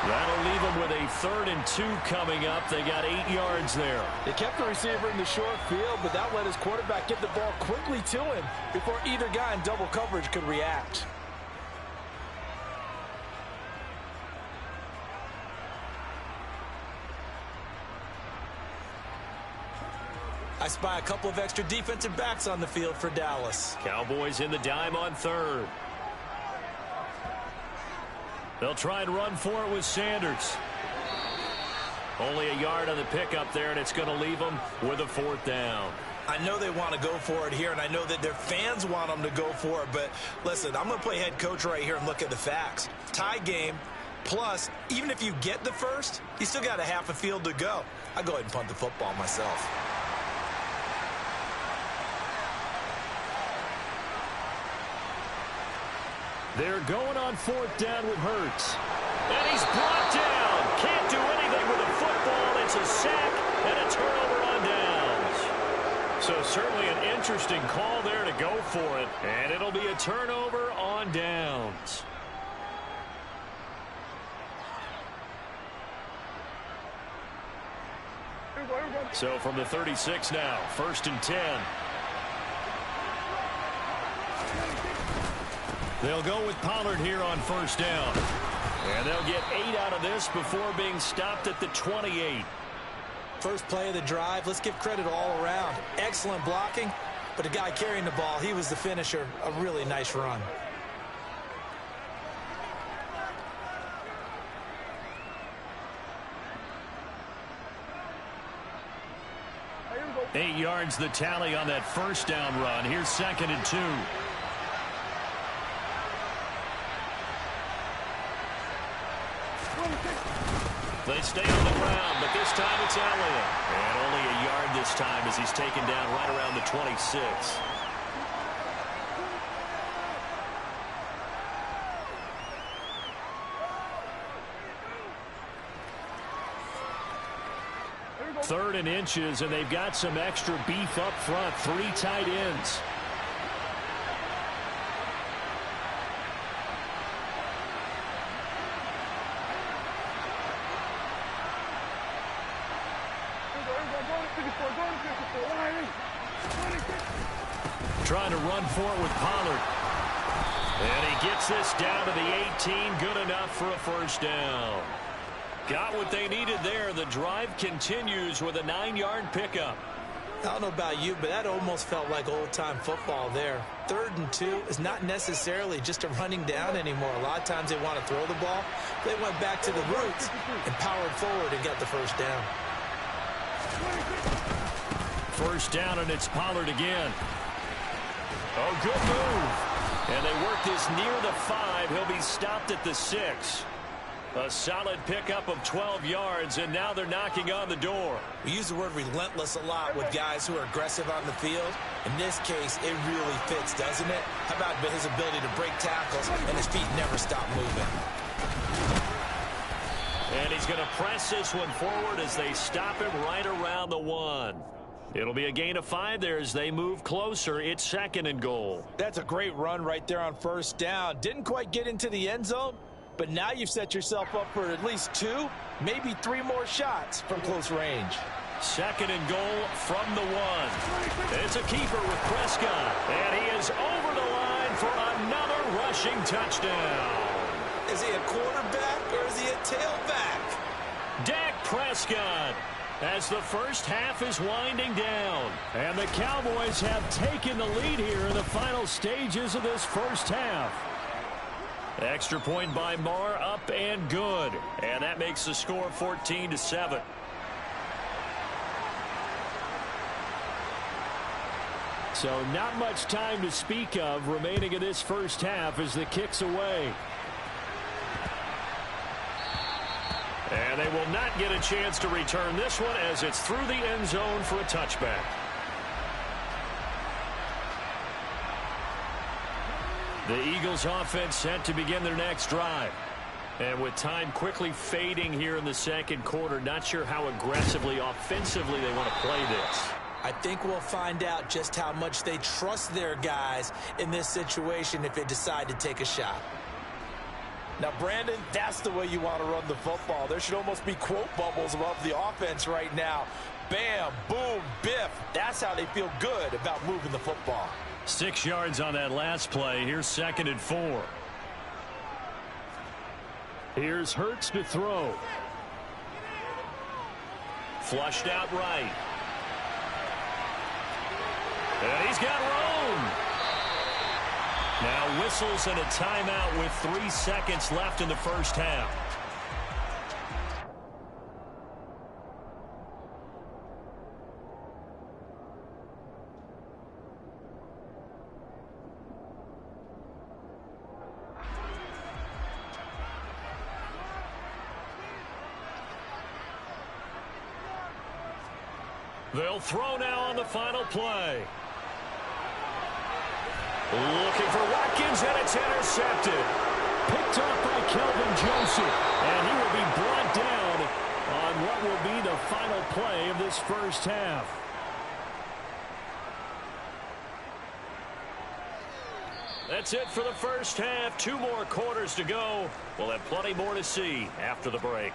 That'll leave them with a 3rd and 2 coming up. They got 8 yards there. They kept the receiver in the short field, but that let his quarterback get the ball quickly to him before either guy in double coverage could react. I spy a couple of extra defensive backs on the field for Dallas. Cowboys in the dime on 3rd. They'll try and run for it with Sanders. Only a yard on the pickup there, and it's going to leave them with a 4th down. I know they want to go for it here, and I know that their fans want them to go for it, but listen, I'm going to play head coach right here and look at the facts. Tie game, plus, even if you get the first, you still got a half a field to go. I'll go ahead and punt the football myself. They're going on 4th down with Hurts. And he's brought down. Can't do anything with a football. It's a sack and a turnover on downs. So certainly an interesting call there to go for it. And it'll be a turnover on downs. So from the 36 now, 1st and 10. They'll go with Pollard here on first down. And they'll get 8 out of this before being stopped at the 28. First play of the drive, let's give credit all around. Excellent blocking, but the guy carrying the ball, he was the finisher. A really nice run. Eight yards the tally on that first down run. Here's 2nd and 2. They stay on the ground, but this time it's Elliott. And only a yard this time as he's taken down right around the 26. Third and inches, and they've got some extra beef up front. 3 tight ends. Trying to run for it with Pollard. And he gets this down to the 18. Good enough for a first down. Got what they needed there. The drive continues with a 9-yard pickup. I don't know about you, but that almost felt like old-time football there. 3rd and 2 is not necessarily just a running down anymore. A lot of times they want to throw the ball. They went back to the roots and powered forward and got the first down. First down, and it's Pollard again. Oh, good move. And they work this near the 5. He'll be stopped at the 6. A solid pickup of 12 yards, and now they're knocking on the door. We use the word relentless a lot with guys who are aggressive on the field. In this case, it really fits, doesn't it? How about his ability to break tackles and his feet never stop moving? And he's going to press this one forward as they stop him right around the 1. It'll be a gain of 5 there as they move closer. It's 2nd and goal. That's a great run right there on first down. Didn't quite get into the end zone, but now you've set yourself up for at least 2, maybe 3 more shots from close range. 2nd and goal from the 1. It's a keeper with Prescott, and he is over the line for another rushing touchdown. Is he a quarterback or is he a tailback? Dak Prescott, as the first half is winding down. And the Cowboys have taken the lead here in the final stages of this first half. Extra point by Marr, up and good. And that makes the score 14-7. So not much time to speak of remaining in this first half as the kick's away. And they will not get a chance to return this one as it's through the end zone for a touchback. The Eagles offense set to begin their next drive. And with time quickly fading here in the second quarter, not sure how aggressively, offensively they want to play this. I think we'll find out just how much they trust their guys in this situation if they decide to take a shot. Now, Brandon, that's the way you want to run the football. There should almost be quote bubbles above the offense right now. Bam, boom, biff. That's how they feel good about moving the football. 6 yards on that last play. Here's 2nd and 4. Here's Hurts to throw. Flushed out right. And he's got room. Now whistles and a timeout with 3 seconds left in the first half. They'll throw now on the final play. Looking for Watkins, and it's intercepted. Picked off by Kelvin Joseph. And he will be brought down on what will be the final play of this first half. That's it for the first half. 2 more quarters to go. We'll have plenty more to see after the break.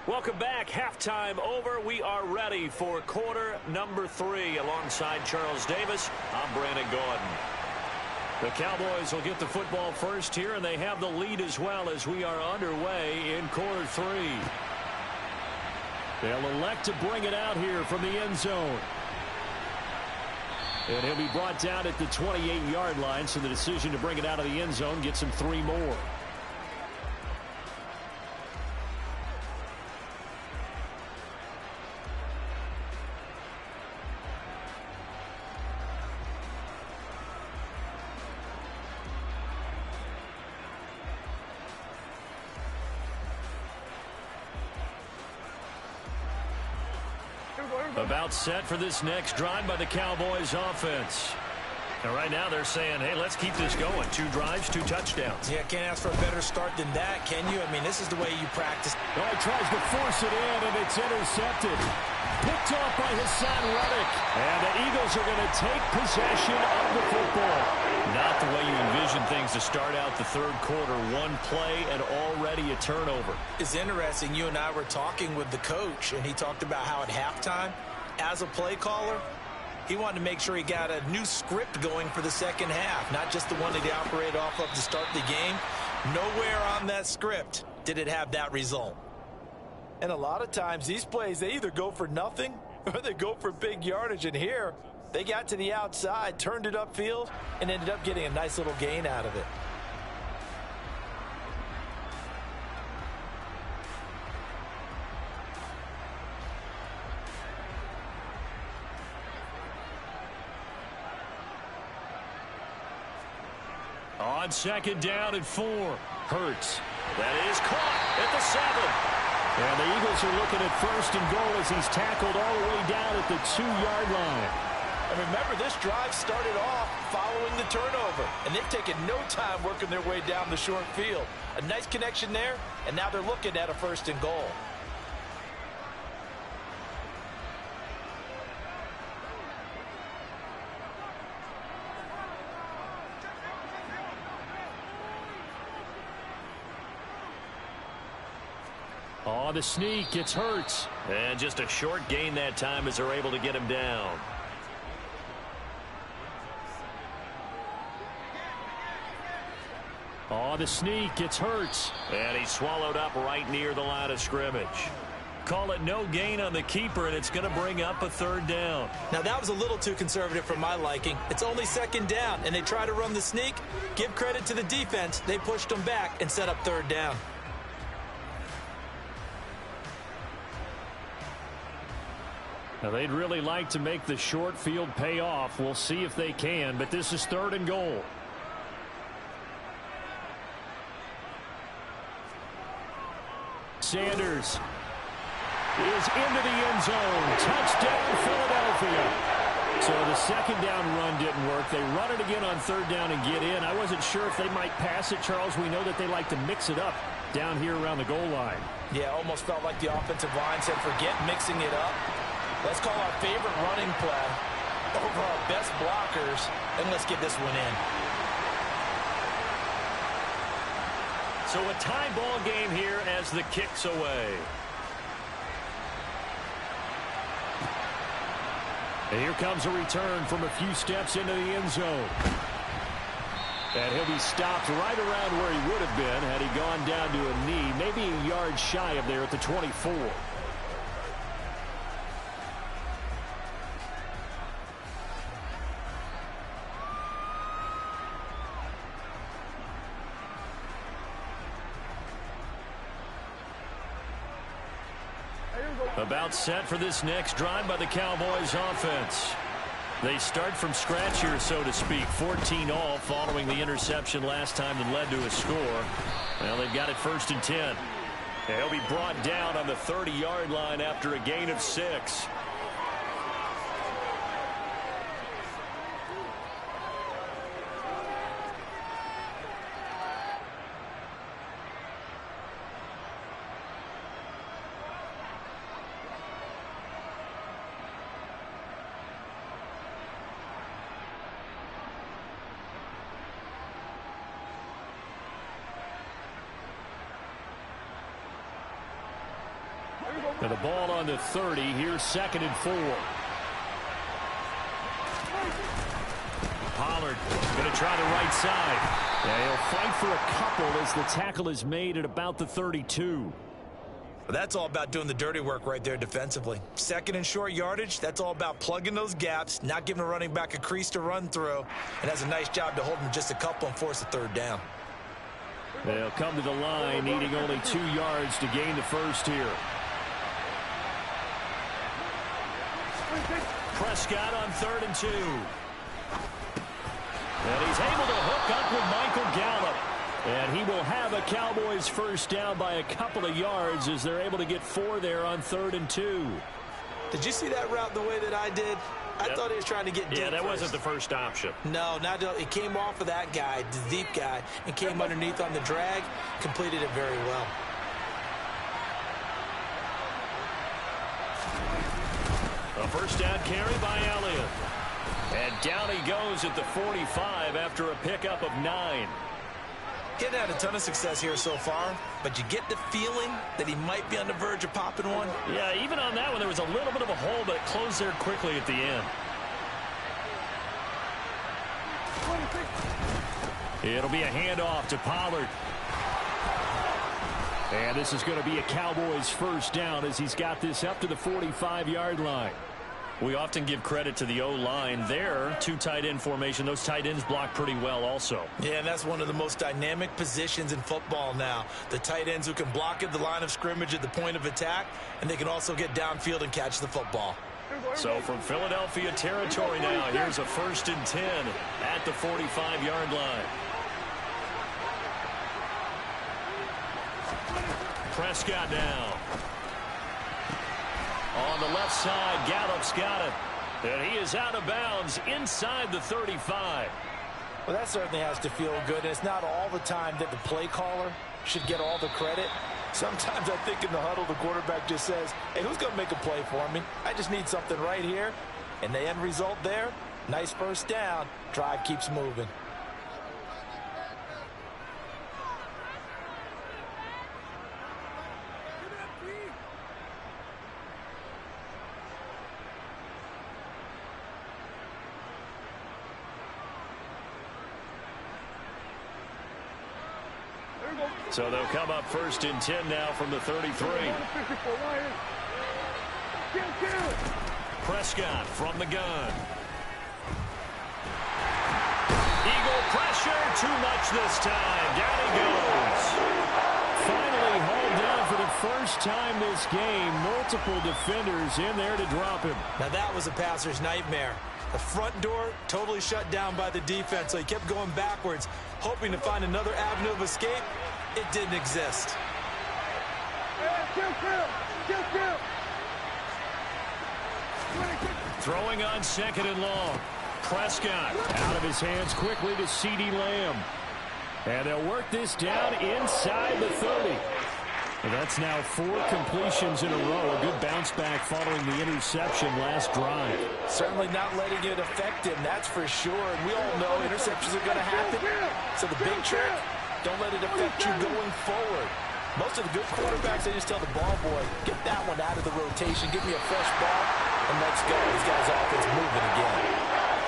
Welcome back. Halftime over. We are ready for quarter number 3. Alongside Charles Davis, I'm Brandon Gordon. The Cowboys will get the football first here, and they have the lead as well as we are underway in quarter 3. They'll elect to bring it out here from the end zone. And he'll be brought down at the 28-yard line, so the decision to bring it out of the end zone gets him 3 more. About set for this next drive by the Cowboys offense. And right now they're saying, hey, let's keep this going. 2 drives, 2 touchdowns. Yeah, can't ask for a better start than that, can you? I mean, this is the way you practice. Oh, he tries to force it in, and it's intercepted. Picked off by Hassan Reddick. And the Eagles are going to take possession of the football. Not the way you envision things to start out the third quarter. 1 play and already a turnover. It's interesting. You and I were talking with the coach, and he talked about how at halftime, as a play caller, he wanted to make sure he got a new script going for the second half, not just the one that he operated off of to start the game. Nowhere on that script did it have that result. And a lot of times these plays, they either go for nothing or they go for big yardage. And here, they got to the outside, turned it upfield, and ended up getting a nice little gain out of it. On second down and 4. Hurts. That is caught at the 7. And the Eagles are looking at first and goal as he's tackled all the way down at the 2-yard line. And remember, this drive started off following the turnover. And they've taken no time working their way down the short field. A nice connection there, and now they're looking at a first and goal. On the sneak, it's Hurts. And just a short gain that time as they're able to get him down. On the sneak, it's Hurts. And he's swallowed up right near the line of scrimmage. Call it no gain on the keeper, and it's going to bring up a 3rd down. Now, that was a little too conservative for my liking. It's only 2nd down, and they try to run the sneak. Give credit to the defense. They pushed them back and set up 3rd down. Now, they'd really like to make the short field pay off. We'll see if they can, but this is 3rd and goal. Sanders is into the end zone. Touchdown, Philadelphia. So the 2nd down run didn't work. They run it again on 3rd down and get in. I wasn't sure if they might pass it, Charles. We know that they like to mix it up down here around the goal line. Yeah, almost felt like the offensive line said, forget mixing it up. Let's call our favorite running play over our best blockers, and let's get this one in. So a tie ball game here as the kick's away. And here comes a return from a few steps into the end zone. And he'll be stopped right around where he would have been had he gone down to a knee, maybe a yard shy of there at the 24. About set for this next drive by the Cowboys offense. They start from scratch here, so to speak. 14 all following the interception last time that led to a score. Well, they've got it 1st and 10. And he'll be brought down on the 30-yard line after a gain of 6. And the ball on the 30. Here's 2nd and 4. Pollard. Going to try the right side. Yeah, he'll fight for a couple as the tackle is made at about the 32. That's all about doing the dirty work right there defensively. Second and short yardage, that's all about plugging those gaps, not giving a running back a crease to run through, and has a nice job to hold him just a couple and force a third down. They'll come to the line, needing only 2 yards to gain the first here. Prescott on 3rd and 2. And he's able to hook up with Michael Gallup. And he will have a Cowboys first down by a couple of yards as they're able to get 4 there on 3rd and 2. Did you see that route the way that I did? I thought he was trying to get deep. Yeah, that first. wasn't the first option. No, not it came off of that guy, the deep guy, and came underneath on the drag, completed it very well. A first down carry by Elliott. And down he goes at the 45 after a pickup of 9. Getting had a ton of success here so far, but you get the feeling that he might be on the verge of popping one. Yeah, even on that one, there was a little bit of a hole, but it closed there quickly at the end. It'll be a handoff to Pollard. And this is going to be a Cowboys first down as he's got this up to the 45-yard line. We often give credit to the O-line there. 2 tight end formation. Those tight ends block pretty well also. Yeah, and that's one of the most dynamic positions in football now. The tight ends who can block at the line of scrimmage at the point of attack, and they can also get downfield and catch the football. So from Philadelphia territory now, here's a 1st and 10 at the 45-yard line. Prescott now. On the left side, Gallup's got it. And he is out of bounds inside the 35. Well, that certainly has to feel good. And it's not all the time that the play caller should get all the credit. Sometimes I think in the huddle, the quarterback just says, hey, who's going to make a play for me? I just need something right here. And the end result there, nice first down. Drive keeps moving. So they'll come up 1st and 10 now from the 33. Prescott from the gun. Eagle pressure, too much this time. Down he goes. Finally hauled down for the first time this game. Multiple defenders in there to drop him. Now that was a passer's nightmare. The front door totally shut down by the defense, so he kept going backwards, hoping to find another avenue of escape. It didn't exist. Throwing on 2nd and long. Prescott out of his hands quickly to CeeDee Lamb. And they'll work this down inside the 30. And that's now 4 completions in a row. A good bounce back following the interception last drive. Certainly not letting it affect him, that's for sure. And we all know interceptions are going to happen. So the big trick, don't let it affect you going forward. Most of the good quarterbacks, they just tell the ball boy, get that one out of the rotation, give me a fresh ball, and let's go. This guy's offense moving again.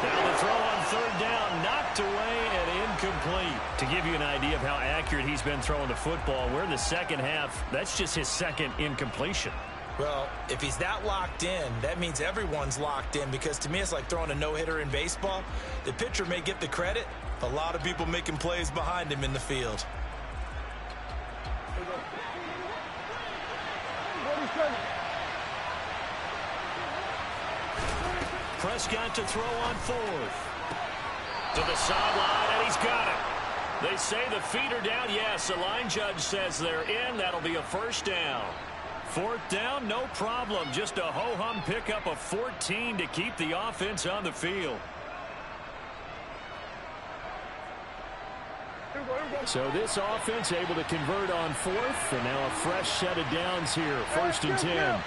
Now the throw on 3rd down, knocked away and incomplete. To give you an idea of how accurate he's been throwing the football, we're in the second half. That's just his 2nd incompletion. Well, if he's that locked in, that means everyone's locked in, because to me it's like throwing a no-hitter in baseball. The pitcher may get the credit, a lot of people making plays behind him in the field. Prescott to throw on 4th. To the sideline, and he's got it. They say the feet are down. Yes, the line judge says they're in. That'll be a first down. 4th down, no problem. Just a ho-hum pickup of 14 to keep the offense on the field. So this offense able to convert on 4th, and now a fresh set of downs here. 1st and 10.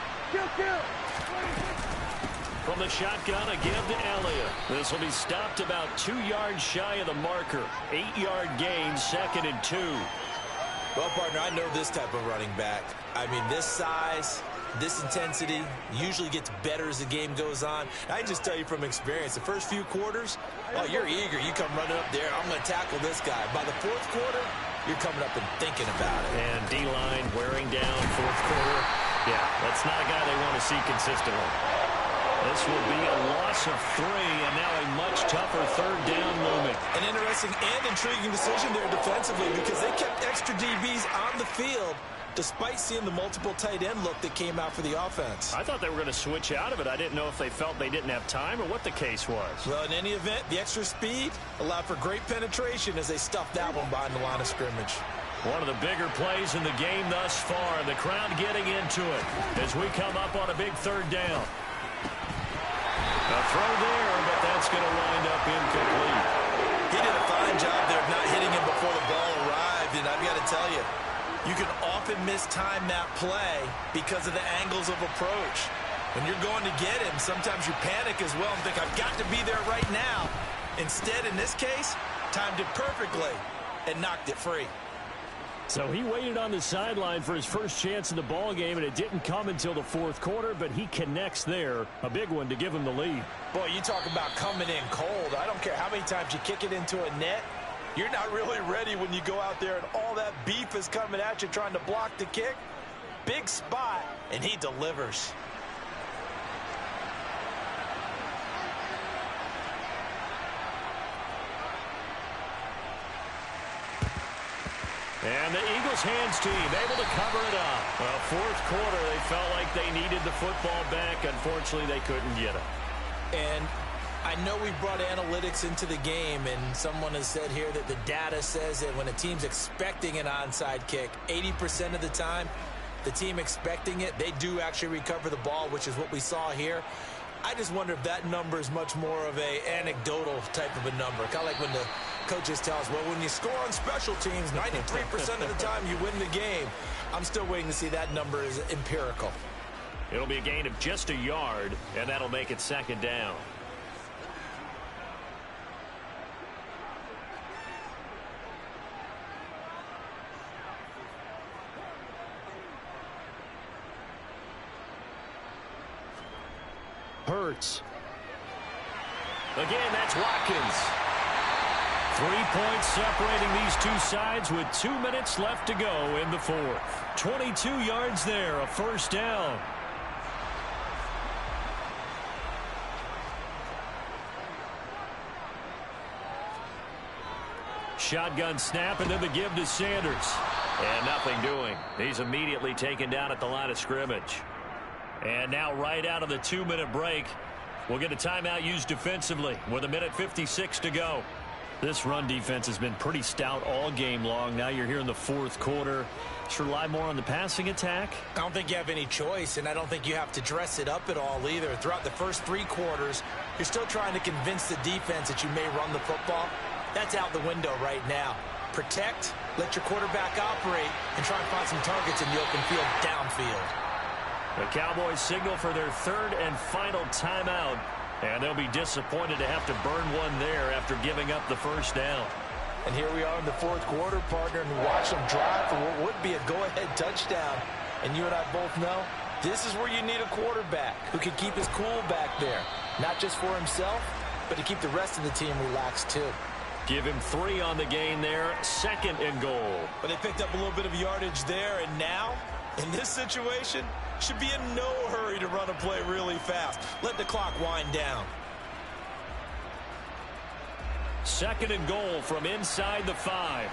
From the shotgun, a give to Elliott. This will be stopped about 2 yards shy of the marker. 8-yard gain, 2nd and 2. Well, partner, I know this type of running back. I mean, this size, This intensity usually gets better as the game goes on. I can just tell you from experience, the first few quarters, oh, you're eager. You come running up there, I'm going to tackle this guy. By the fourth quarter, you're coming up and thinking about it. And D-line wearing down fourth quarter. Yeah, that's not a guy they want to see consistently. This will be a loss of 3, and now a much tougher third down moment. An interesting and intriguing decision there defensively because they kept extra DBs on the field despite seeing the multiple tight end look that came out for the offense. I thought they were going to switch out of it. I didn't know if they felt they didn't have time or what the case was. Well, in any event, the extra speed allowed for great penetration as they stuffed that one behind the line of scrimmage. One of the bigger plays in the game thus far. The crowd getting into it as we come up on a big third down. A throw there, but that's going to wind up incomplete. He did a fine job there of not hitting him before the ball arrived, and I've got to tell you, you can often mistime that play because of the angles of approach. When you're going to get him, sometimes you panic as well and think, I've got to be there right now. Instead, in this case, timed it perfectly and knocked it free. So he waited on the sideline for his first chance in the ball game, and it didn't come until the fourth quarter, but he connects there. A big one to give him the lead. Boy, you talk about coming in cold. I don't care how many times you kick it into a net. You're not really ready when you go out there and all that beef is coming at you trying to block the kick. Big spot, and he delivers. And the Eagles hands team able to cover it up. Well, fourth quarter, they felt like they needed the football back. Unfortunately, they couldn't get it. And I know we brought analytics into the game, and someone has said here that the data says that when a team's expecting an onside kick, 80% of the time, the team expecting it, they do actually recover the ball, which is what we saw here. I just wonder if that number is much more of a anecdotal type of a number. Kind of like when the coaches tell us, well, when you score on special teams, 93% of the time you win the game. I'm still waiting to see that number is empirical. It'll be a gain of just a yard, and that'll make it second down. Hurts. Again, that's Watkins. 3 points separating these two sides with 2 minutes left to go in the fourth. 22 yards there, a first down. Shotgun snap, and then the give to Sanders. And nothing doing. He's immediately taken down at the line of scrimmage. And now right out of the 2-minute break, we'll get a timeout used defensively with 1:56 to go. This run defense has been pretty stout all game long. Now you're here in the fourth quarter. Should rely more on the passing attack? I don't think you have any choice, and I don't think you have to dress it up at all either. Throughout the first 3 quarters, you're still trying to convince the defense that you may run the football. That's out the window right now. Protect, let your quarterback operate, and try and find some targets in the open field downfield. The Cowboys signal for their third and final timeout, and they'll be disappointed to have to burn one there after giving up the first down. And here we are in the fourth quarter, partner, and watch them drive for what would be a go-ahead touchdown. And you and I both know this is where you need a quarterback who can keep his cool back there, not just for himself, but to keep the rest of the team relaxed too. Give him 3 on the gain there, 2nd and goal. But they picked up a little bit of yardage there, and now, in this situation, should be in no hurry to run a play really fast. Let the clock wind down. 2nd and goal from inside the 5.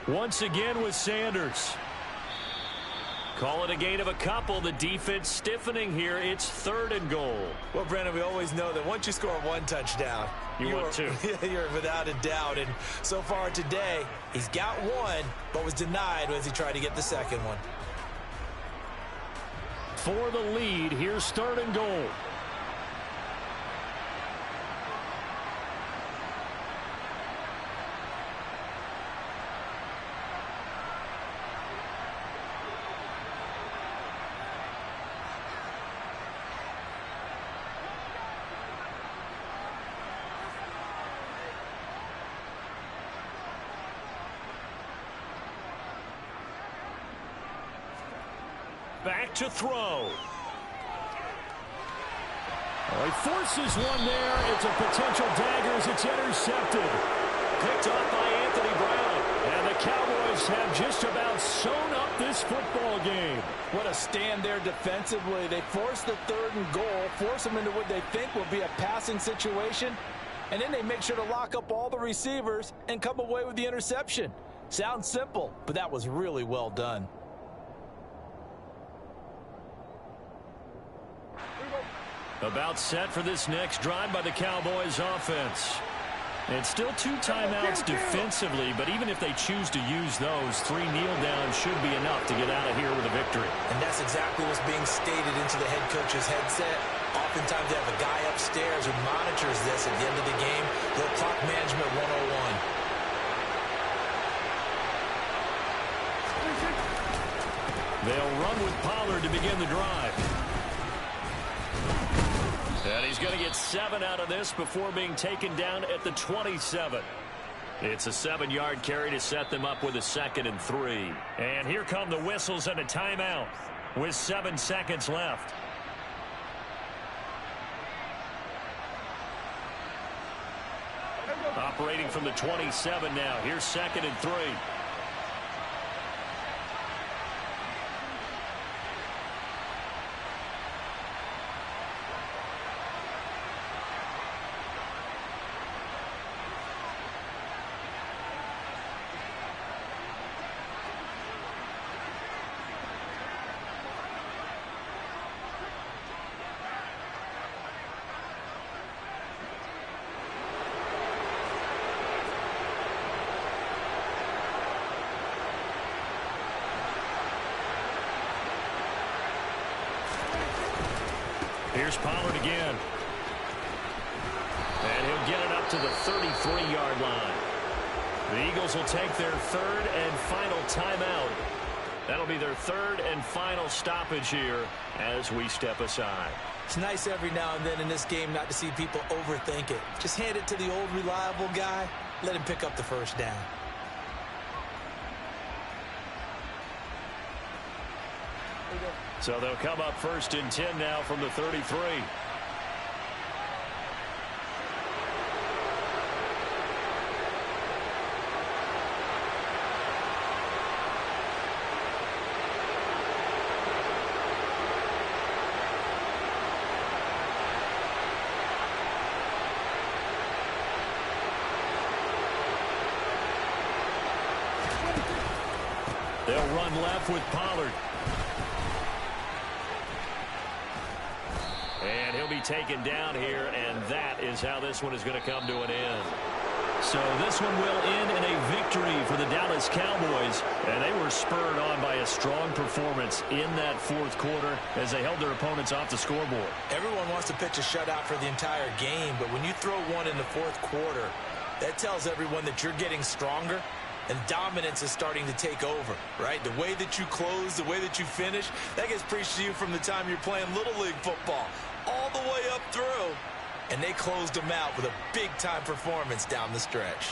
Once again with Sanders. Call it a gain of a couple. The defense stiffening here. It's 3rd and goal. Well, Brandon, we always know that once you score 1 touchdown, you want 2. You're without a doubt. And so far today, he's got 1, but was denied as he tried to get the second one. for the lead. Here's 3rd and goal. Back to throw. Oh, he forces one there. It's a potential dagger as it's intercepted. Picked off by Anthony Brown. And the Cowboys have just about sewn up this football game. What a stand there defensively. They force the 3rd and goal, force them into what they think will be a passing situation, and then they make sure to lock up all the receivers and come away with the interception. Sounds simple, but that was really well done. About set for this next drive by the Cowboys offense. It's still 2 timeouts defensively, but even if they choose to use those, 3 kneel downs should be enough to get out of here with a victory. And that's exactly what's being stated into the head coach's headset. Oftentimes they have a guy upstairs who monitors this at the end of the game. Little clock management 101. They'll run with Pollard to begin the drive. And he's going to get 7 out of this before being taken down at the 27. It's a 7-yard carry to set them up with a 2nd and 3. And here come the whistles and a timeout with 7 seconds left. Operating from the 27 now. Here's 2nd and 3. Here's Pollard again. And he'll get it up to the 33-yard line. The Eagles will take their 3rd and final timeout. That'll be their 3rd and final stoppage here as we step aside. It's nice every now and then in this game not to see people overthink it. Just hand it to the old reliable guy. Let him pick up the 1st down. So they'll come up 1st and 10 now from the 33. They'll run left with Pollard. And he'll be taken down here, and that is how this one is going to come to an end. So this one will end in a victory for the Dallas Cowboys, and they were spurred on by a strong performance in that 4th quarter as they held their opponents off the scoreboard. Everyone wants to pitch a shutout for the entire game, but when you throw one in the 4th quarter, that tells everyone that you're getting stronger and dominance is starting to take over, right? The way that you close, the way that you finish, that gets preached to you from the time you're playing Little League football all the way up through. And they closed them out with a big-time performance down the stretch.